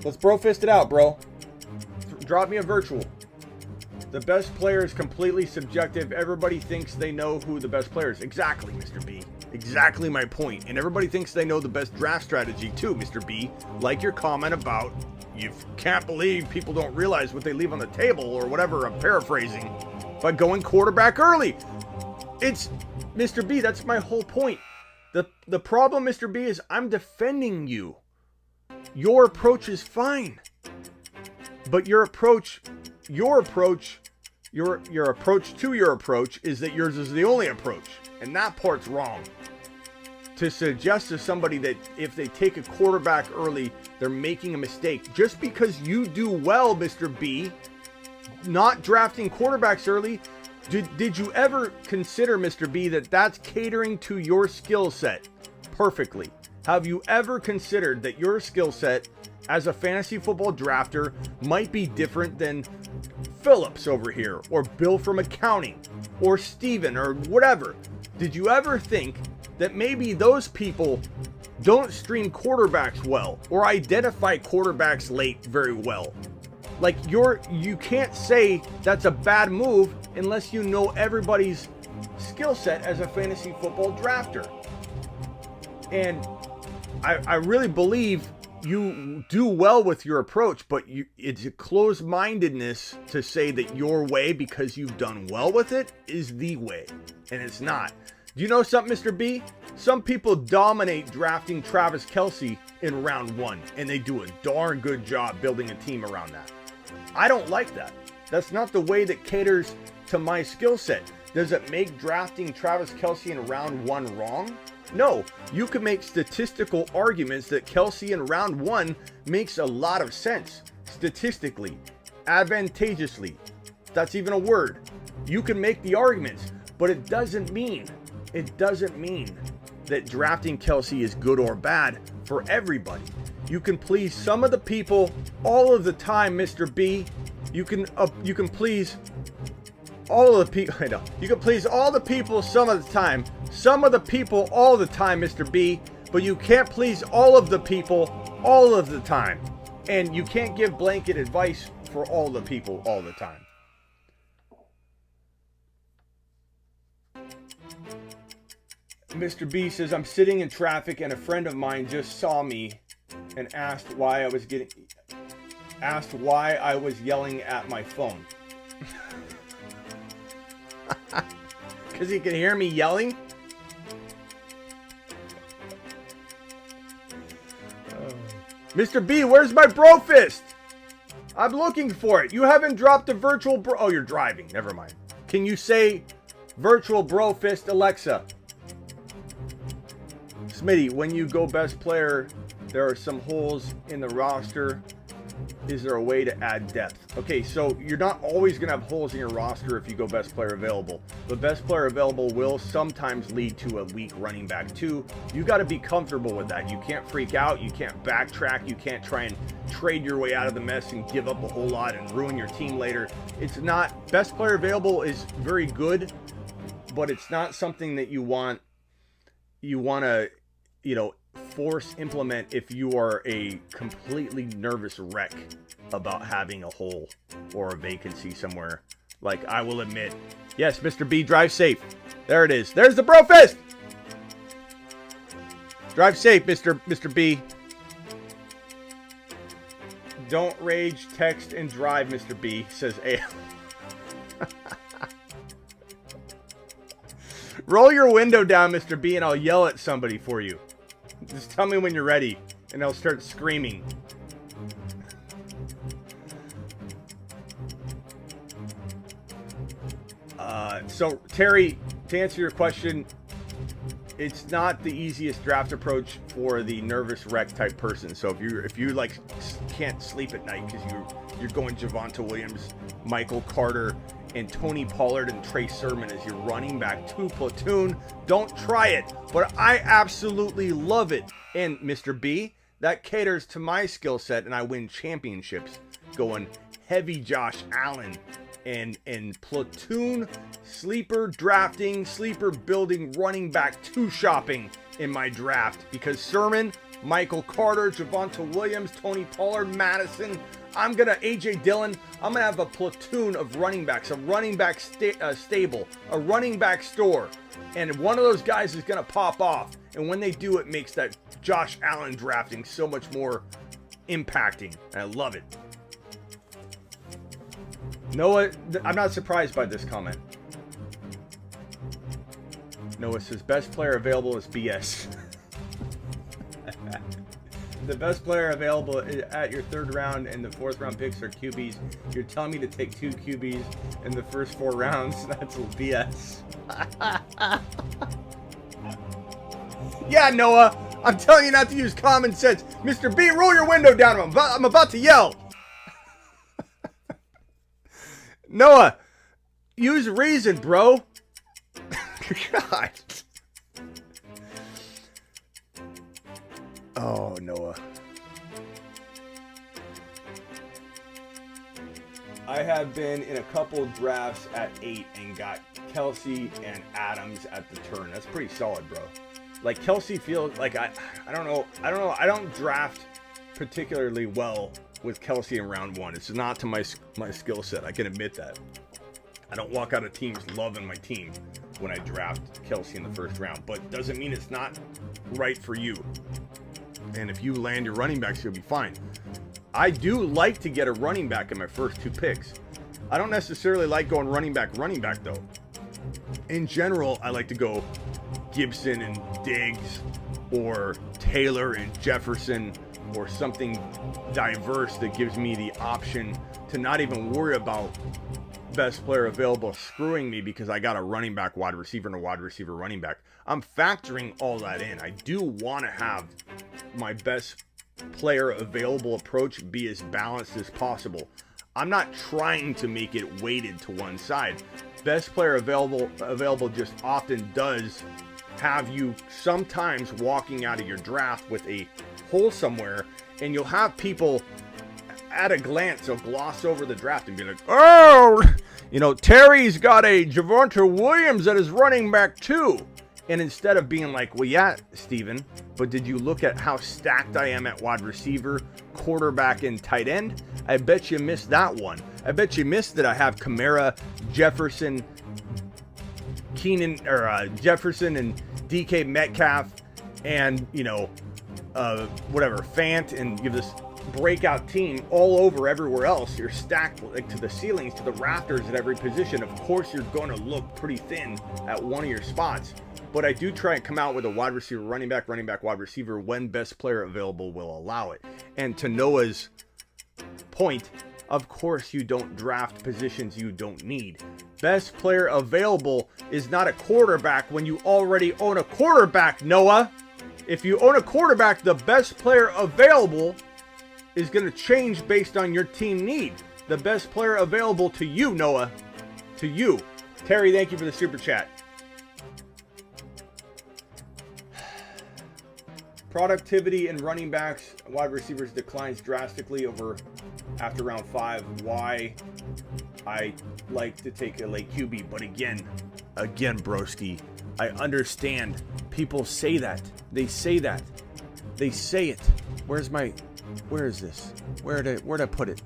Let's bro fist it out, bro. Drop me a virtual. The best player is completely subjective. Everybody thinks they know who the best player is. Exactly, Mr. B. Exactly my point. And everybody thinks they know the best draft strategy too, Mr. B. Like your comment about you can't believe people don't realize what they leave on the table, or whatever I'm paraphrasing, by going quarterback early. It's, Mr. B, that's my whole point. The problem, Mr. B, is I'm defending you. Your approach is fine. But your approach to your approach is that yours is the only approach. And that part's wrong. To suggest to somebody that if they take a quarterback early, they're making a mistake. Just because you do well, Mr. B, not drafting quarterbacks early, did you ever consider, Mr. B, that that's catering to your skill set perfectly? Have you ever considered that your skill set as a fantasy football drafter might be different than Phillips over here, or Bill from accounting, or Steven, or whatever? Did you ever think that maybe those people don't stream quarterbacks well, or identify quarterbacks late very well? Like, you can't say that's a bad move unless you know everybody's skill set as a fantasy football drafter. And I really believe you do well with your approach, but it's a closed-mindedness to say that your way, because you've done well with it, is the way. And it's not. Do you know something, Mr. B? Some people dominate drafting Travis Kelce in round 1, and they do a darn good job building a team around that. I don't like that. That's not the way that caters to my skill set. Does it make drafting Travis Kelce in round 1 wrong? No. You can make statistical arguments that Kelce in round 1 makes a lot of sense. Statistically. Advantageously. That's even a word. You can make the arguments, but it doesn't mean that drafting Kelce is good or bad for everybody. You can please some of the people all of the time, Mr. B. You can please all of the people. I know. You can please all the people some of the time. Some of the people all the time, Mr. B. But you can't please all of the people all of the time. And you can't give blanket advice for all the people all the time. Mr. B says, I'm sitting in traffic and a friend of mine just saw me and asked why I was yelling at my phone. Because he can hear me yelling? Mr. B, where's my bro fist? I'm looking for it. You haven't dropped a virtual bro... Oh, you're driving. Never mind. Can you say virtual bro fist, Alexa? Smitty, when you go best player, there are some holes in the roster. Is there a way to add depth? Okay, so you're not always going to have holes in your roster if you go best player available. But best player available will sometimes lead to a weak running back too. You got to be comfortable with that. You can't freak out. You can't backtrack. You can't try and trade your way out of the mess and give up a whole lot and ruin your team later. It's not... Best player available is very good, but it's not something that you want to, force implement if you are a completely nervous wreck about having a hole or a vacancy somewhere. Like, I will admit, yes, Mr. B, drive safe. There it is. There's the bro fist. Drive safe, Mr. B. Don't rage, text, and drive, Mr. B, says A. Roll your window down, Mr. B, and I'll yell at somebody for you. Just tell me when you're ready, and I'll start screaming. So, Terry, to answer your question, it's not the easiest draft approach for the nervous wreck type person. So if you like can't sleep at night because you're going Javonte Williams, Michael Carter, and Tony Pollard and Trey Sermon as your running back 2 platoon, don't try it. But I absolutely love it. And Mr. B, that caters to my skill set, and I win championships going heavy Josh Allen and platoon sleeper drafting, sleeper building, running back 2 shopping in my draft, because Sermon, Michael Carter, Javonte Williams, Tony Pollard, Madison, AJ Dillon, I'm going to have a platoon of running backs, a running back stable, a running back store. And one of those guys is going to pop off. And when they do, it makes that Josh Allen drafting so much more impacting. And I love it. Noah, I'm not surprised by this comment. Noah says, best player available is BS. The best player available at your 3rd round and the 4th round picks are QBs. You're telling me to take 2 QBs in the first 4 rounds? That's BS. Yeah, Noah, I'm telling you not to use common sense. Mr. B, roll your window down. I'm about to yell. Noah, use reason, bro. God. Oh, Noah. I have been in a couple drafts at 8 and got Kelce and Adams at the turn. That's pretty solid, bro. Like, Kelce feels like I don't know. I don't draft particularly well with Kelce in round 1. It's not to my skill set. I can admit that. I don't walk out of teams loving my team when I draft Kelce in the first round, but doesn't mean it's not right for you. And if you land your running backs, you'll be fine. I do like to get a running back in my first 2 picks. I don't necessarily like going running back though. In general, I like to go Gibson and Diggs, or Taylor and Jefferson, or something diverse that gives me the option to not even worry about best player available screwing me because I got a running back, wide receiver, and a wide receiver running back. I'm factoring all that in. I do want to have my best player available approach be as balanced as possible. I'm not trying to make it weighted to one side. Best player available just often does have you sometimes walking out of your draft with a hole somewhere, and you'll have people at a glance will gloss over the draft and be like, oh, Terry's got a Javonte Williams that is running back too. And instead of being like, well, yeah, Steven, but did you look at how stacked I am at wide receiver, quarterback, and tight end? I bet you missed that one. I bet you missed that I have Kamara, Jefferson, Jefferson and DK Metcalf and, Fant, and give this breakout team all over everywhere else. You're stacked like to the ceilings, to the rafters at every position. Of course, you're going to look pretty thin at one of your spots. But I do try and come out with a wide receiver, running back, wide receiver when best player available will allow it. And to Noah's point, of course you don't draft positions you don't need. Best player available is not a quarterback when you already own a quarterback, Noah. If you own a quarterback, the best player available is going to change based on your team need. The best player available to you, Noah. To you. Terry, thank you for the super chat. Productivity in running backs, wide receivers declines drastically after round 5. Why I like to take a late QB. But again, broski, I understand. People say that. They say that. They say it. Where is this? Where'd I put it?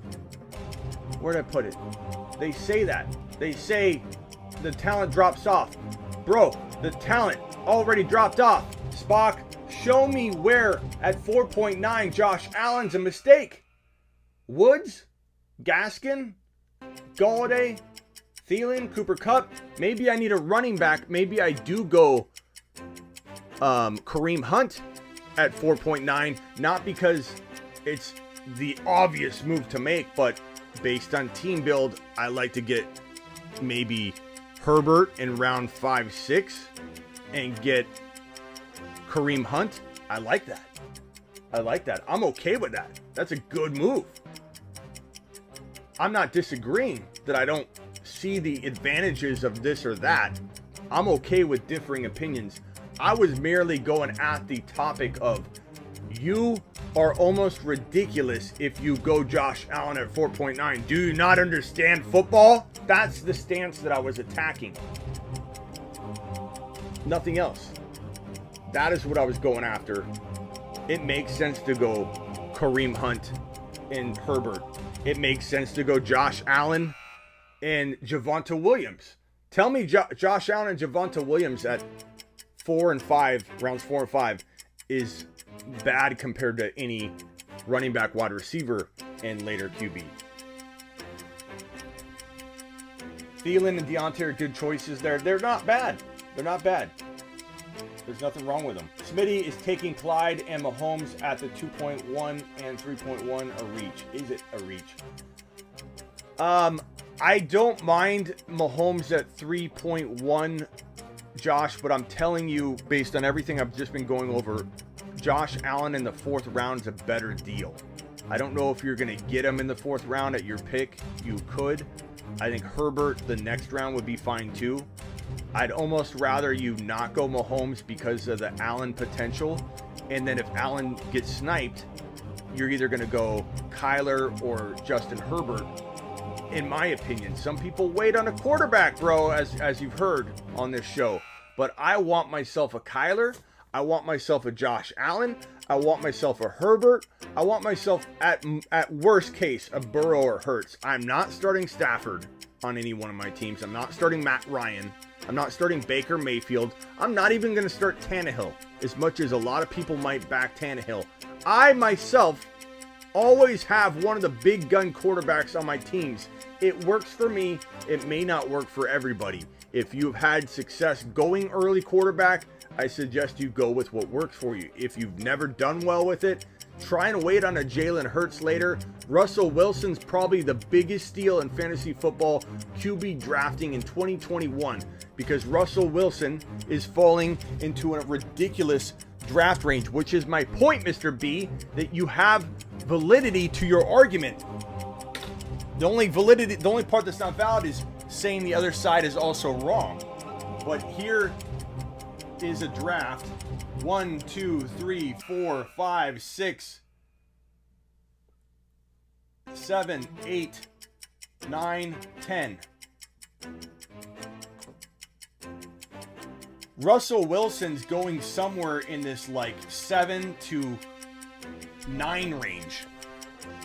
Where'd I put it? They say that. They say the talent drops off. Bro, the talent already dropped off. Spock, show me where at 4.9 Josh Allen's a mistake. Woods, Gaskin, Galladay, Thielen, Cooper Kupp. Maybe I need a running back. Maybe I do go Kareem Hunt at 4.9. Not because it's the obvious move to make, but based on team build, I like to get maybe Herbert in round 5-6 and get Kareem Hunt. I like that. I'm okay with that. That's a good move. I'm not disagreeing that I don't see the advantages of this or that. I'm okay with differing opinions. I was merely going at the topic of you are almost ridiculous if you go Josh Allen at 4.9. Do you not understand football? That's the stance that I was attacking. Nothing else. That is what I was going after. It makes sense to go Kareem Hunt and Herbert. It makes sense to go Josh Allen and Javonte Williams. Tell me Josh Allen and Javonte Williams at 4 and 5, rounds 4 and 5, is bad compared to any running back, wide receiver, and later QB. Thielen and Deontay are good choices there. They're not bad. There's nothing wrong with them. Smitty is taking Clyde and Mahomes at the 2.1 and 3.1 a reach. Is it a reach? I don't mind Mahomes at 3.1, Josh, but I'm telling you, based on everything I've just been going over, Josh Allen in the 4th round is a better deal. I don't know if you're going to get him in the 4th round at your pick. You could. I think Herbert the next round would be fine too. I'd almost rather you not go Mahomes because of the Allen potential. And then if Allen gets sniped, you're either going to go Kyler or Justin Herbert. In my opinion, some people wait on a quarterback, bro, as you've heard on this show. But I want myself a Kyler. I want myself a Josh Allen. I want myself a Herbert. I want myself, at worst case, a Burrow or Hurts. I'm not starting Stafford on any one of my teams. I'm not starting Matt Ryan. I'm not starting Baker Mayfield. I'm not even going to start Tannehill, as much as a lot of people might back Tannehill. I, myself, always have one of the big gun quarterbacks on my teams. It works for me. It may not work for everybody. If you've had success going early quarterback, I suggest you go with what works for you. If you've never done well with it, try and wait on a Jalen Hurts later. Russell Wilson's probably the biggest steal in fantasy football QB drafting in 2021 because Russell Wilson is falling into a ridiculous draft range, which is my point, Mr. B, that you have validity to your argument. The only part that's not valid is saying the other side is also wrong. But here is a draft. 1, 2, 3, 4, 5, 6, 7, 8, 9, 10. Russell Wilson's going somewhere in this like 7 to 9 range,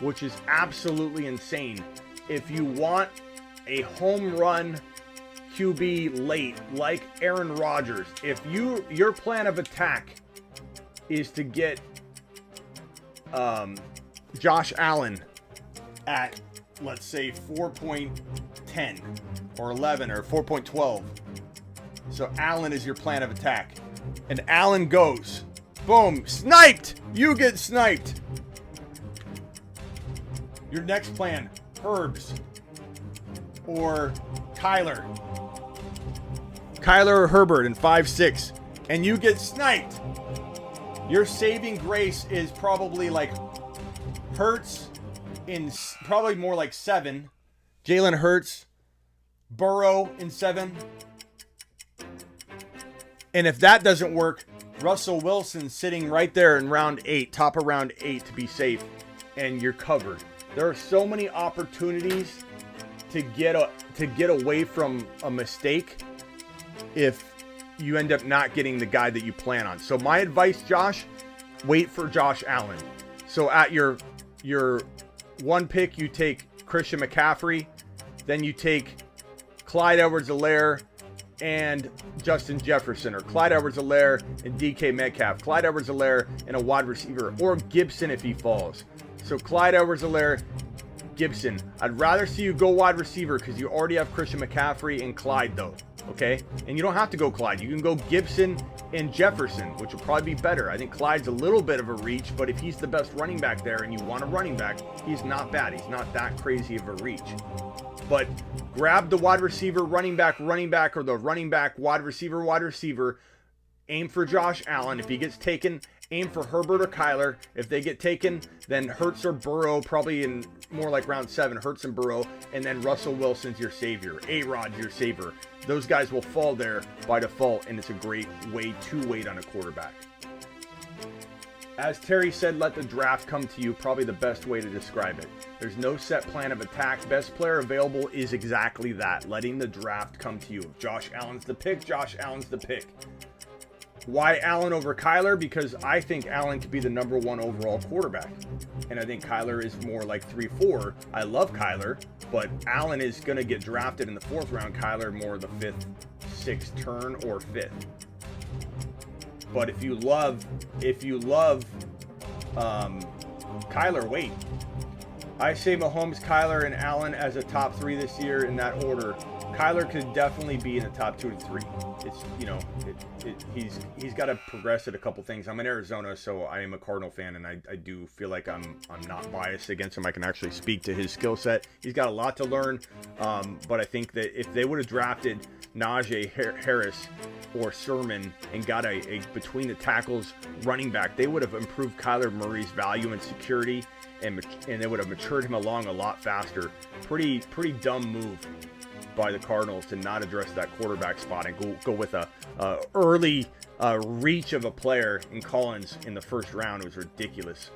which is absolutely insane. If you want a home run QB late, like Aaron Rodgers, if your plan of attack is to get Josh Allen at, let's say, 4.10 or 11 or 4.12, so Allen is your plan of attack, and Allen goes, boom, sniped! You get sniped! Your next plan, Herbs or Kyler or Herbert in 5-6, and you get sniped. Your saving grace is probably like Hurts in probably more like 7, Jalen Hurts, Burrow in 7, and if that doesn't work, Russell Wilson sitting right there in round 8, top of round 8 to be safe, and you're covered. There are so many opportunities to get away from a mistake if you end up not getting the guy that you plan on. So my advice, Josh, wait for Josh Allen. So at your one pick, you take Christian McCaffrey, then you take Clyde Edwards-Helaire and Justin Jefferson, or Clyde Edwards-Helaire and DK Metcalf, Clyde Edwards-Helaire and a wide receiver, or Gibson if he falls. So Clyde Edwards-Helaire, Gibson. I'd rather see you go wide receiver because you already have Christian McCaffrey and Clyde though, okay? And you don't have to go Clyde. You can go Gibson and Jefferson, which will probably be better. I think Clyde's a little bit of a reach, but if he's the best running back there and you want a running back, he's not bad. He's not that crazy of a reach. But grab the wide receiver, running back, or the running back, wide receiver. Aim for Josh Allen. If he gets taken, aim for Herbert or Kyler. If they get taken, then Hurts or Burrow, probably in more like round 7, Hurts and Burrow, and then Russell Wilson's your savior. A-Rod's your savior. Those guys will fall there by default, and it's a great way to wait on a quarterback. As Terry said, let the draft come to you, probably the best way to describe it. There's no set plan of attack. Best player available is exactly that, letting the draft come to you. If Josh Allen's the pick, Josh Allen's the pick. Why Allen over Kyler? Because I think Allen could be the number 1 overall quarterback. And I think Kyler is more like 3-4. I love Kyler, but Allen is going to get drafted in the 4th round. Kyler more the 5th, 6th turn or 5th. But if you love Kyler, wait. I say Mahomes, Kyler, and Allen as a top 3 this year in that order. Kyler could definitely be in the top 2 to 3. It's, you know, he's got to progress at a couple things. I'm in Arizona, so I am a Cardinal fan, and I do feel like I'm not biased against him. I can actually speak to his skill set. He's got a lot to learn, but I think that if they would have drafted Najee Harris or Sermon and got a between the tackles running back, they would have improved Kyler Murray's value and security, and they would have matured him along a lot faster. Pretty dumb move by the Cardinals to not address that quarterback spot and go with a early reach of a player in Collins in the 1st round. It was ridiculous.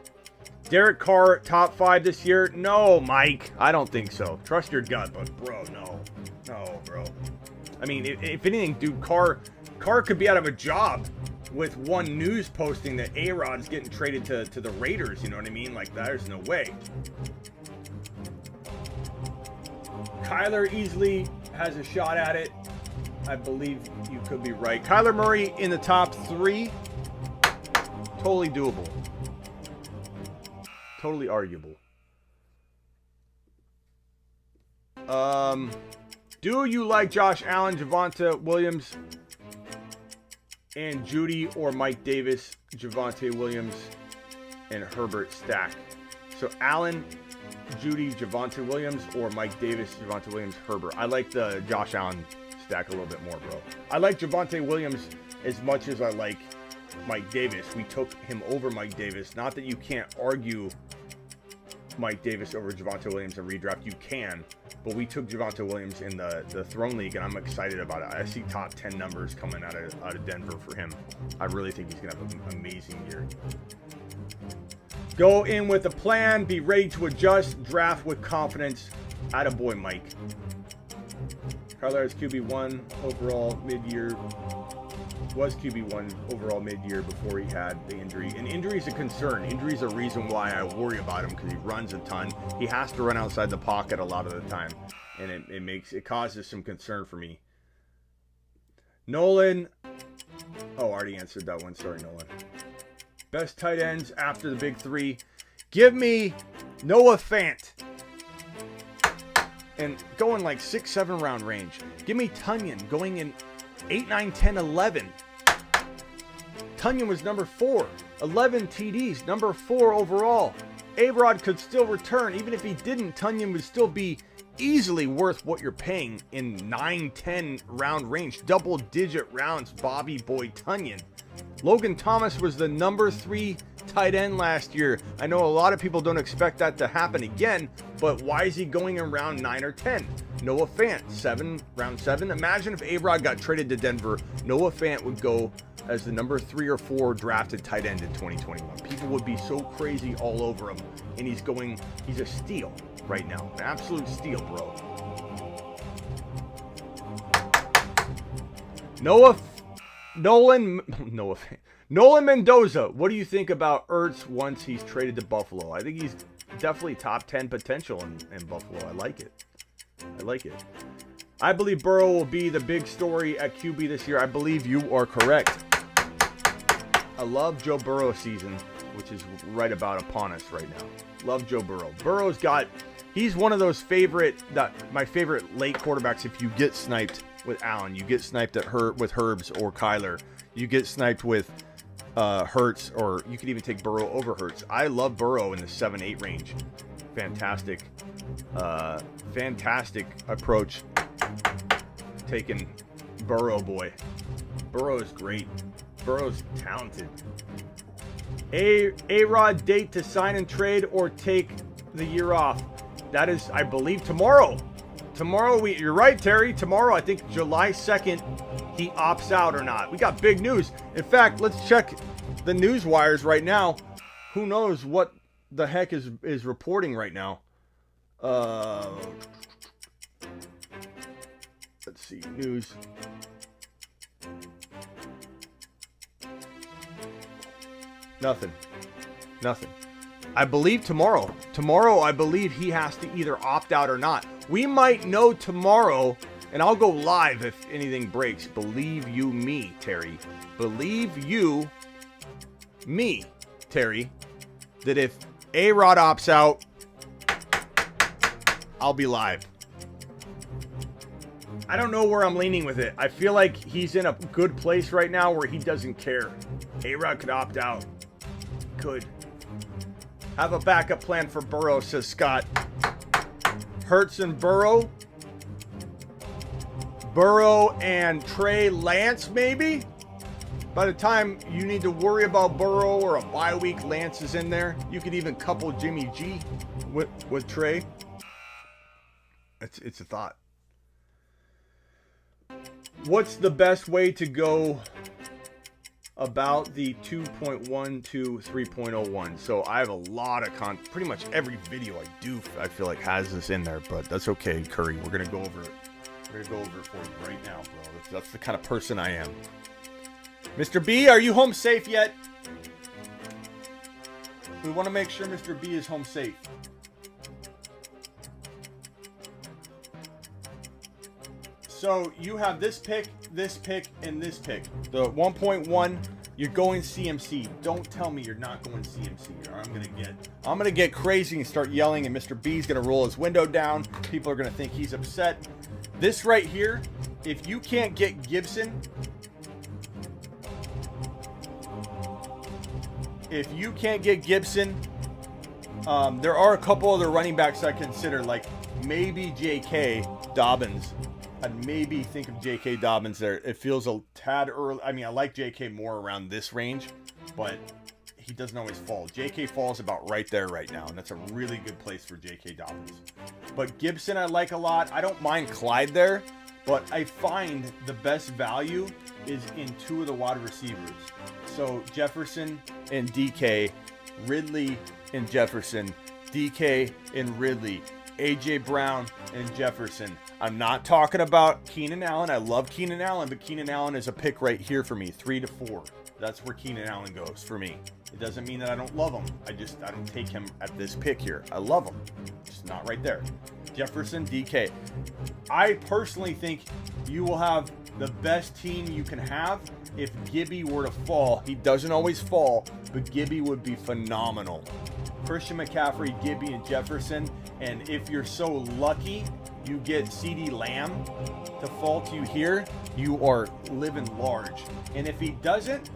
Derek Carr, top 5 this year? No, Mike. I don't think so. Trust your gut, but bro, no. No, bro. I mean, if anything, dude, Carr could be out of a job with one news posting that A-Rod's getting traded to the Raiders. You know what I mean? Like, there's no way. Kyler easily has a shot at it. I believe you could be right. Kyler Murray in the top 3. Totally doable. Totally arguable. Do you like Josh Allen, Javonte Williams, and Judy, or Mike Davis, Javonte Williams, and Herbert stack. So Allen, Judy, Javonte Williams, or Mike Davis, Javonte Williams, Herbert. I like the Josh Allen stack a little bit more, bro. I like Javonte Williams as much as I like Mike Davis. We took him over Mike Davis. Not that you can't argue Mike Davis over Javonte Williams in redraft. You can, but we took Javonte Williams in the Throne League, and I'm excited about it. I see top 10 numbers coming out of Denver for him. I really think he's going to have an amazing year. Go in with a plan. Be ready to adjust. Draft with confidence. Attaboy, Mike. Kyler is QB1 overall mid-year. Was QB1 overall mid-year before he had the injury. And injury is a concern. Injury is a reason why I worry about him, because he runs a ton. He has to run outside the pocket a lot of the time, and it causes some concern for me. Nolan. Oh, I already answered that one. Sorry, Nolan. Best tight ends after the big three. Give me Noah Fant. And going like 6-7 round range. Give me Tunyon going in 8, 9, 10, 11. Tunyon was number 4. 11 TDs, number 4 overall. A-Rod could still return. Even if he didn't, Tunyon would still be easily worth what you're paying in 9, 10 round range. Double-digit rounds, Bobby Boy Tunyon. Logan Thomas was the number 3 tight end last year. I know a lot of people don't expect that to happen again, but why is he going in round 9 or 10? Noah Fant, round 7. Imagine if A-Rod got traded to Denver, Noah Fant would go as the number 3 or 4 drafted tight end in 2021. People would be so crazy all over him, and he's a steal right now. An absolute steal, bro. Nolan Mendoza, what do you think about Ertz once he's traded to Buffalo? I think he's definitely top 10 potential in Buffalo. I like it. I believe Burrow will be the big story at QB this year. I believe you are correct. I love Joe Burrow season, which is right about upon us right now. Love Joe Burrow. He's one of those my favorite late quarterbacks. If you get sniped with Allen, you get sniped with Herbs or Kyler, you get sniped with Hurts, or you could even take Burrow over Hurts. I love Burrow in the 7-8 range. Fantastic approach taking Burrow, boy. Burrow is great. Burrow's talented. A-Rod date to sign and trade or take the year off. That is, I believe, tomorrow. You're right, Terry. Tomorrow, I think July 2nd, he opts out or not. We got big news. In fact, let's check the news wires right now. Who knows what the heck is reporting right now? Let's see, news. Nothing. I believe tomorrow. Tomorrow, I believe he has to either opt out or not. We might know tomorrow, and I'll go live if anything breaks. Believe you me, Terry. Believe you me, Terry, that if A-Rod opts out, I'll be live. I don't know where I'm leaning with it. I feel like he's in a good place right now where he doesn't care. A-Rod could opt out. Could. Have a backup plan for Burrow, says Scott. Hurts and Burrow. Burrow and Trey Lance, maybe? By the time you need to worry about Burrow or a bye week, Lance is in there. You could even couple Jimmy G with Trey. It's a thought. What's the best way to go about the 2.1 to 3.01? So I have a lot of pretty much every video I do, I feel like has this in there, but that's okay, Curry. We're going to go over it. We're going to go over it for you right now, bro. That's the kind of person I am. Mr. B, are you home safe yet? We want to make sure Mr. B is home safe. So you have this pick, and this pick. The 1.1, you're going CMC. Don't tell me you're not going CMC, or I'm gonna get crazy and start yelling, and Mr. B's gonna roll his window down. People are gonna think he's upset. This right here, if you can't get Gibson, if you can't get Gibson, there are a couple other running backs I consider, like maybe J.K. Dobbins. I'd maybe think of J.K. Dobbins there. It feels a tad early. I mean, I like J.K. more around this range, but he doesn't always fall. J.K. falls about right there right now, and that's a really good place for J.K. Dobbins. But Gibson I like a lot. I don't mind Clyde there, but I find the best value is in two of the wide receivers. So Jefferson and DK, Ridley and Jefferson, DK and Ridley, A.J. Brown and Jefferson. I'm not talking about Keenan Allen. I love Keenan Allen, but Keenan Allen is a pick right here for me, 3 to 4. That's where Keenan Allen goes for me. It doesn't mean that I don't love him. I don't take him at this pick here. I love him. Just not right there. Jefferson, DK. I personally think you will have the best team you can have if Gibby were to fall. He doesn't always fall, but Gibby would be phenomenal. Christian McCaffrey, Gibby, and Jefferson. And if you're so lucky, you get CeeDee Lamb to fall to you here, you are living large. And if he doesn't,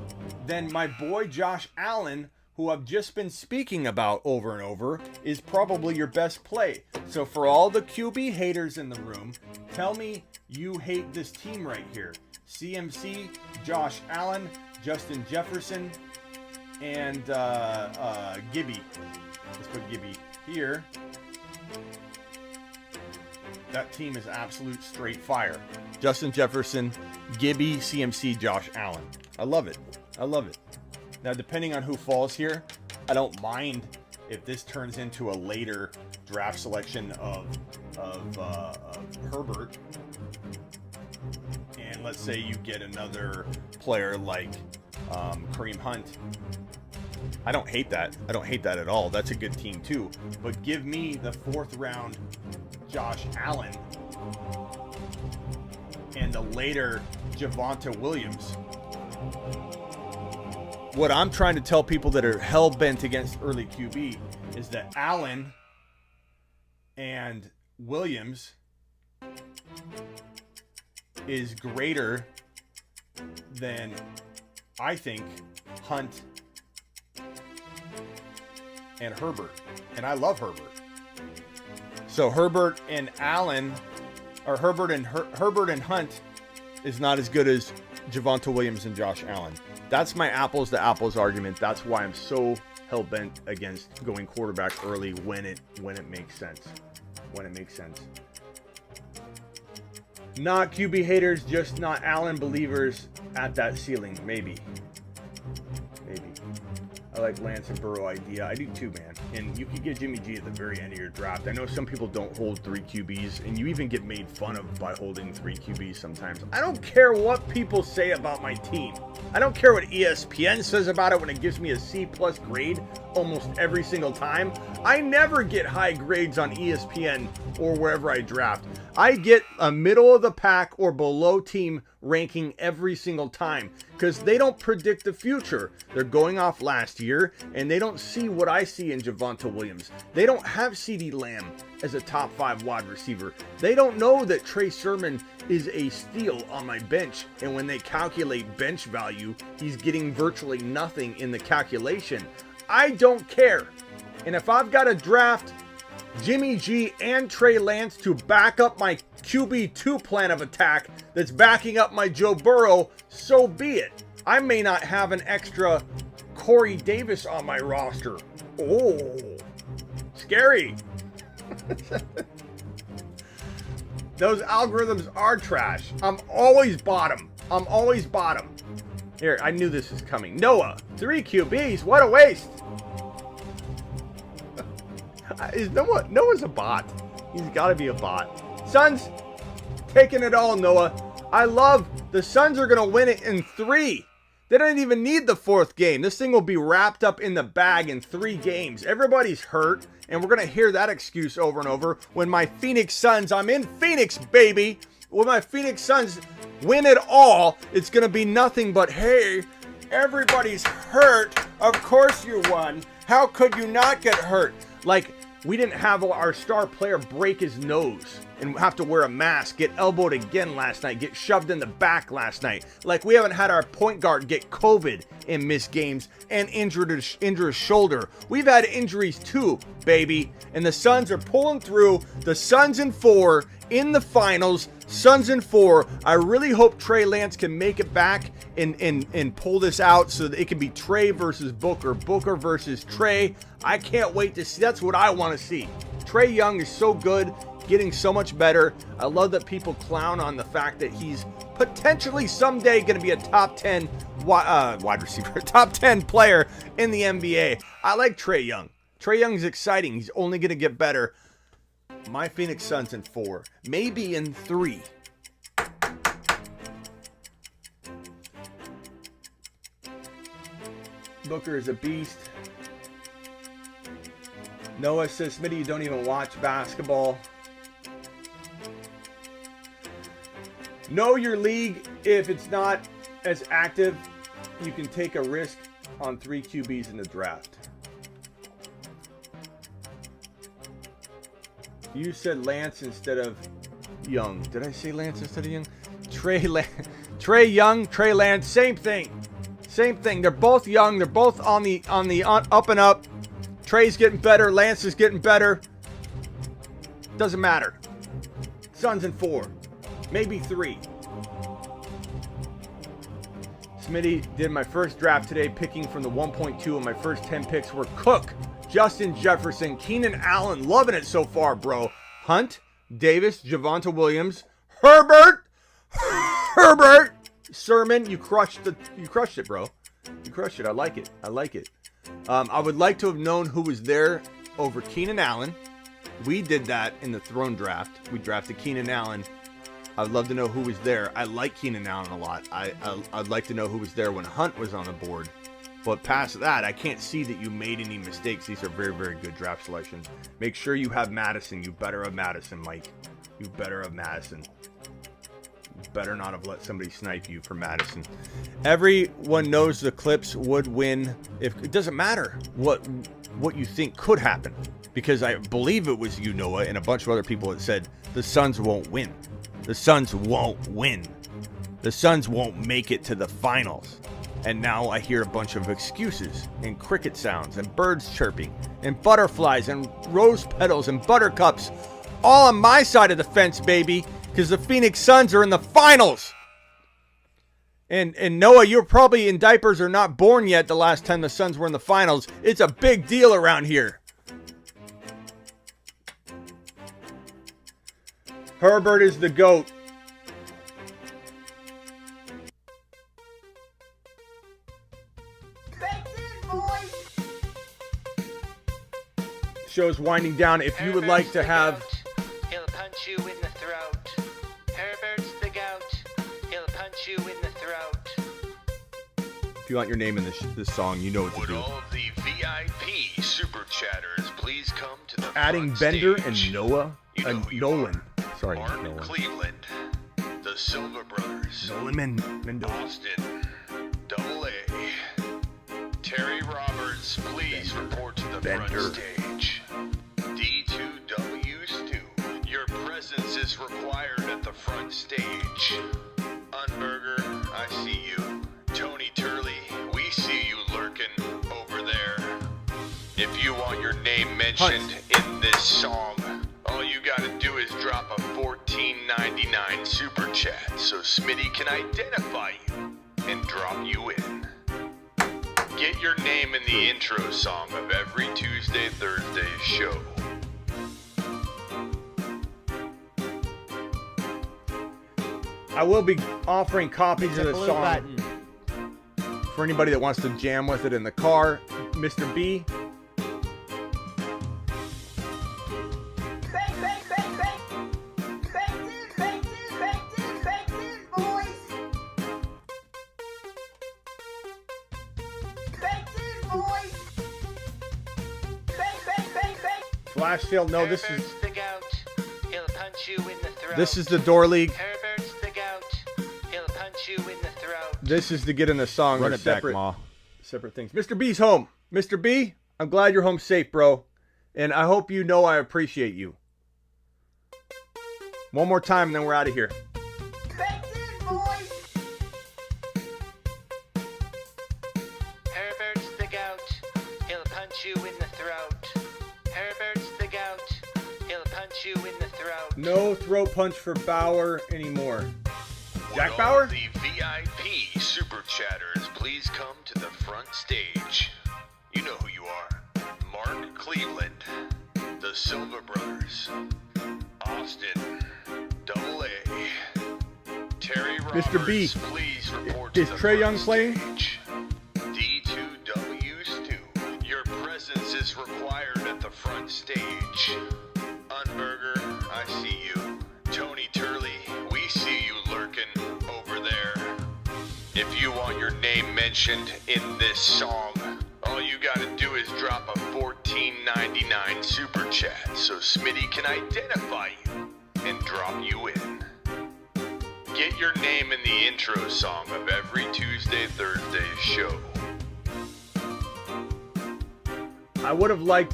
then my boy Josh Allen, who I've just been speaking about over and over, is probably your best play. So for all the QB haters in the room, tell me you hate this team right here. CMC, Josh Allen, Justin Jefferson, and Gibby. Let's put Gibby here. That team is absolute straight fire. Justin Jefferson, Gibby, CMC, Josh Allen. I love it. I love it. Now, depending on who falls here, I don't mind if this turns into a later draft selection of Herbert. And let's say you get another player like Kareem Hunt. I don't hate that. I don't hate that at all. That's a good team too. But give me the 4th round Josh Allen and the later Javonte Williams. What I'm trying to tell people that are hell-bent against early QB is that Allen and Williams is greater than, I think, Hunt and Herbert. And I love Herbert. So Herbert and Allen, or Herbert and Hunt is not as good as Javonte Williams and Josh Allen. That's my apples to apples argument. That's why I'm so hell-bent against going quarterback early when it makes sense. When it makes sense. Not QB haters, just not Allen believers at that ceiling. Maybe. I like Lance and Burrow idea. I do too, man. And you could get Jimmy G at the very end of your draft. I know some people don't hold 3 QBs, and you even get made fun of by holding 3 QBs sometimes. I don't care what people say about my team. I don't care what ESPN says about it when it gives me a C+ grade almost every single time. I never get high grades on ESPN or wherever I draft. I get a middle of the pack or below team ranking every single time because they don't predict the future. They're going off last year and they don't see what I see in Javonte Williams. They don't have CeeDee Lamb as a top 5 wide receiver. They don't know that Trey Sermon is a steal on my bench, and when they calculate bench value, he's getting virtually nothing in the calculation. I don't care. And if I've got to draft Jimmy G and Trey Lance to back up my QB2 plan of attack that's backing up my Joe Burrow, so be it. I may not have an extra Corey Davis on my roster. Oh, scary. Those algorithms are trash. I'm always bottom. Here, I knew this was coming. Noah, 3 QBs. What a waste. Is Noah's a bot. He's got to be a bot. Suns, taking it all, Noah. I love the Suns are going to win it in 3. They don't even need the 4th game. This thing will be wrapped up in the bag in 3 games. Everybody's hurt, and we're going to hear that excuse over and over when my Phoenix Suns, I'm in Phoenix, baby. When my Phoenix Suns win it all, it's going to be nothing but, hey, everybody's hurt. Of course you won. How could you not get hurt? Like, we didn't have our star player break his nose and have to wear a mask, get elbowed again last night, get shoved in the back last night. Like, we haven't had our point guard get COVID and miss games and injure his shoulder. We've had injuries too, baby. And the Suns are pulling through. The Suns in 4 in the finals. Suns in 4. I really hope Trey Lance can make it back and pull this out so that it can be Trey versus Booker, Booker versus Trey. I can't wait to see. That's what I want to see. Trey Young is so good, getting so much better. I love that people clown on the fact that he's potentially someday going to be a top 10 wide receiver, top 10 player in the NBA. I like Trey Young. Trey Young is exciting. He's only going to get better. My Phoenix Suns in 4, maybe in 3. Booker is a beast. Noah says, Smitty, you don't even watch basketball. Know your league. If it's not as active, you can take a risk on 3 QBs in the draft. You said Lance instead of Young. Did I say Lance instead of Young? Trey Young, Trey Lance, same thing. Same thing. They're both young. They're both on the up and up. Trey's getting better. Lance is getting better. Doesn't matter. Suns in 4. Maybe 3. Smitty did my first draft today, picking from the 1.2, and my first 10 picks were Cook, Justin Jefferson, Keenan Allen. Loving it so far, bro. Hunt, Davis, Javonte Williams, Herbert, Sermon. You crushed it, bro. You crushed it. I like it. I would like to have known who was there over Keenan Allen. We did that in the Throne draft. We drafted Keenan Allen. I'd love to know who was there. I like Keenan Allen a lot. I'd like to know who was there when Hunt was on the board. But past that, I can't see that you made any mistakes. These are very, very good draft selections. Make sure you have Madison. You better have Madison, Mike. You better have Madison. You better not have let somebody snipe you for Madison. Everyone knows the Clips would win. It doesn't matter what you think could happen. Because I believe it was you, Noah, and a bunch of other people that said the Suns won't win. The Suns won't win. The Suns won't make it to the finals. And now I hear a bunch of excuses and cricket sounds and birds chirping and butterflies and rose petals and buttercups all on my side of the fence, baby, because the Phoenix Suns are in the finals. And Noah, you're probably in diapers or not born yet the last time the Suns were in the finals. It's a big deal around here. Herbert is the GOAT. Show's winding down. If you would like to have... He'll punch you in the throat. Herbert's the goat. He'll punch you in the throat. If you want your name in this song, you know what to Would do. all of the VIP super chatters please come to the Adding front Bender stage? and Noah You know and who you Nolan. are. Sorry, Mark Nolan. Cleveland, the Silver Brothers, Nolan Mendoza. Austin, Double A, Terry Roberts, please report to the Bender. front stage. D2W Stu, your presence is required at the front stage. Unburger, I see you. Tony Turley, we see you lurking over there. If you want your name mentioned in this song, all you gotta do is drop a $14.99 super chat so Smitty can identify you and drop you in. Get your name in the intro song of every Tuesday, Thursday show. I will be offering copies It's of a the blue song button. for anybody that wants to jam with it in the car. Mr. B. Flash sale. No, this is Herbert's the goat. He'll punch you in the throat. this is the door league. Herbert's the goat. He'll punch you in the throat. This is to get in the song. Run They're it back, separate, Ma. separate things. Mr. B's home. Mr. B, I'm glad you're home safe, bro. And I hope you know I appreciate you. One more time, and then we're out of here. Herbert's the gout. He'll punch you in the throat. Herbert's the gout. He'll punch you in the throat. No throat punch for Bauer anymore. Jack Would Bauer? all the VIP super chatters please come to the front stage? You know who you are. Mark Cleveland, the Silver Brothers, Austin, Double A, Terry Roberts, Mr. B, please report is to the Trae Young front playing? stage. D2W Stu, your presence is required at the front stage. Unburger, I see you. Tony Turley, we see you lurking over there. If you want your name mentioned in this song, all you gotta do is drop a $14.99 super chat so Smitty can identify you and drop you in. Get your name in the intro song of every Tuesday, Thursday show. I would have liked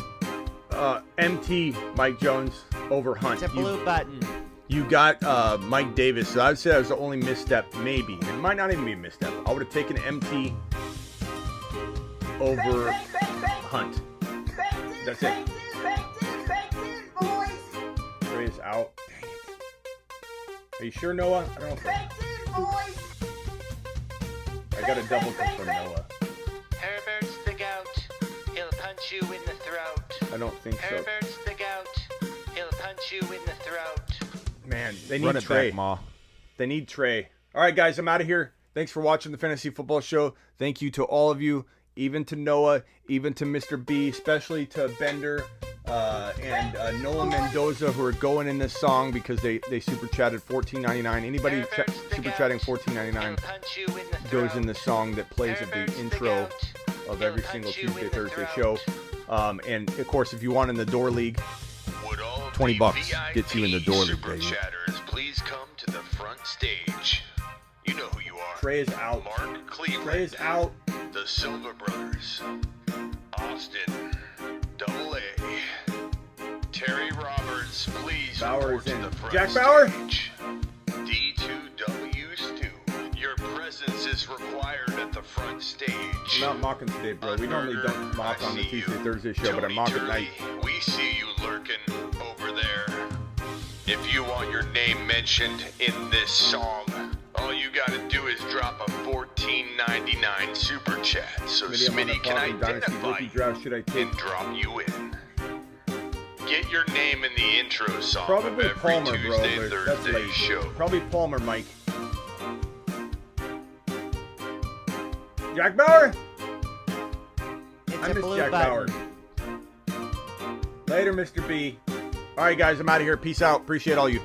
MT Mike Jones over Hunt. It's a blue button. You got Mike Davis, so I would say that was the only misstep, maybe. It might not even be a misstep. I would have taken MT over Hunt. That's it. Trey is out. Dang it. Are you sure, Noah? I don't know. I got to double confirm Noah. Herbert's the gout. He'll punch you in the throat. I don't think so. Herbert's the gout. He'll punch you in the throat. Man, they need Run it Trey. back, Ma. They need Trey. All right, guys, I'm out of here. Thanks for watching the Fantasy Football Show. Thank you to all of you, even to Noah, even to Mr. B, especially to Bender and Noah Mendoza, who are going in this song because they super chatted $14.99. Anybody super chatting $14.99 goes in the song that plays at the intro of every single Tuesday, Thursday show. And of course, if you want in the door league, Would all $20 the gets you in the door league, super baby. chatters please come to the front stage? You know who you are. Trey is out. Mark Cleveland. Trey is out. The Silver Brothers, Austin, Double A, Terry Roberts, please Bauer's report to in. the front Jack Bauer? stage. D2W Stu, your presence is required at the front stage. I'm not mocking today, bro. We normally don't mock on the Tuesday, Thursday show, but I mock at night. We see you lurking over there. If you want your name mentioned in this song, all you gotta do is drop a $14.99 super chat so Smitty can identify you draft should I take? and drop you in. Get your name in the intro song Probably of every Palmer, bro, Tuesday, but that's Thursday late. show. Probably Palmer, Mike. Jack Bauer? It's I a miss blue Jack button. Bauer. Later, Mr. B. All right, guys, I'm out of here. Peace out. Appreciate all you.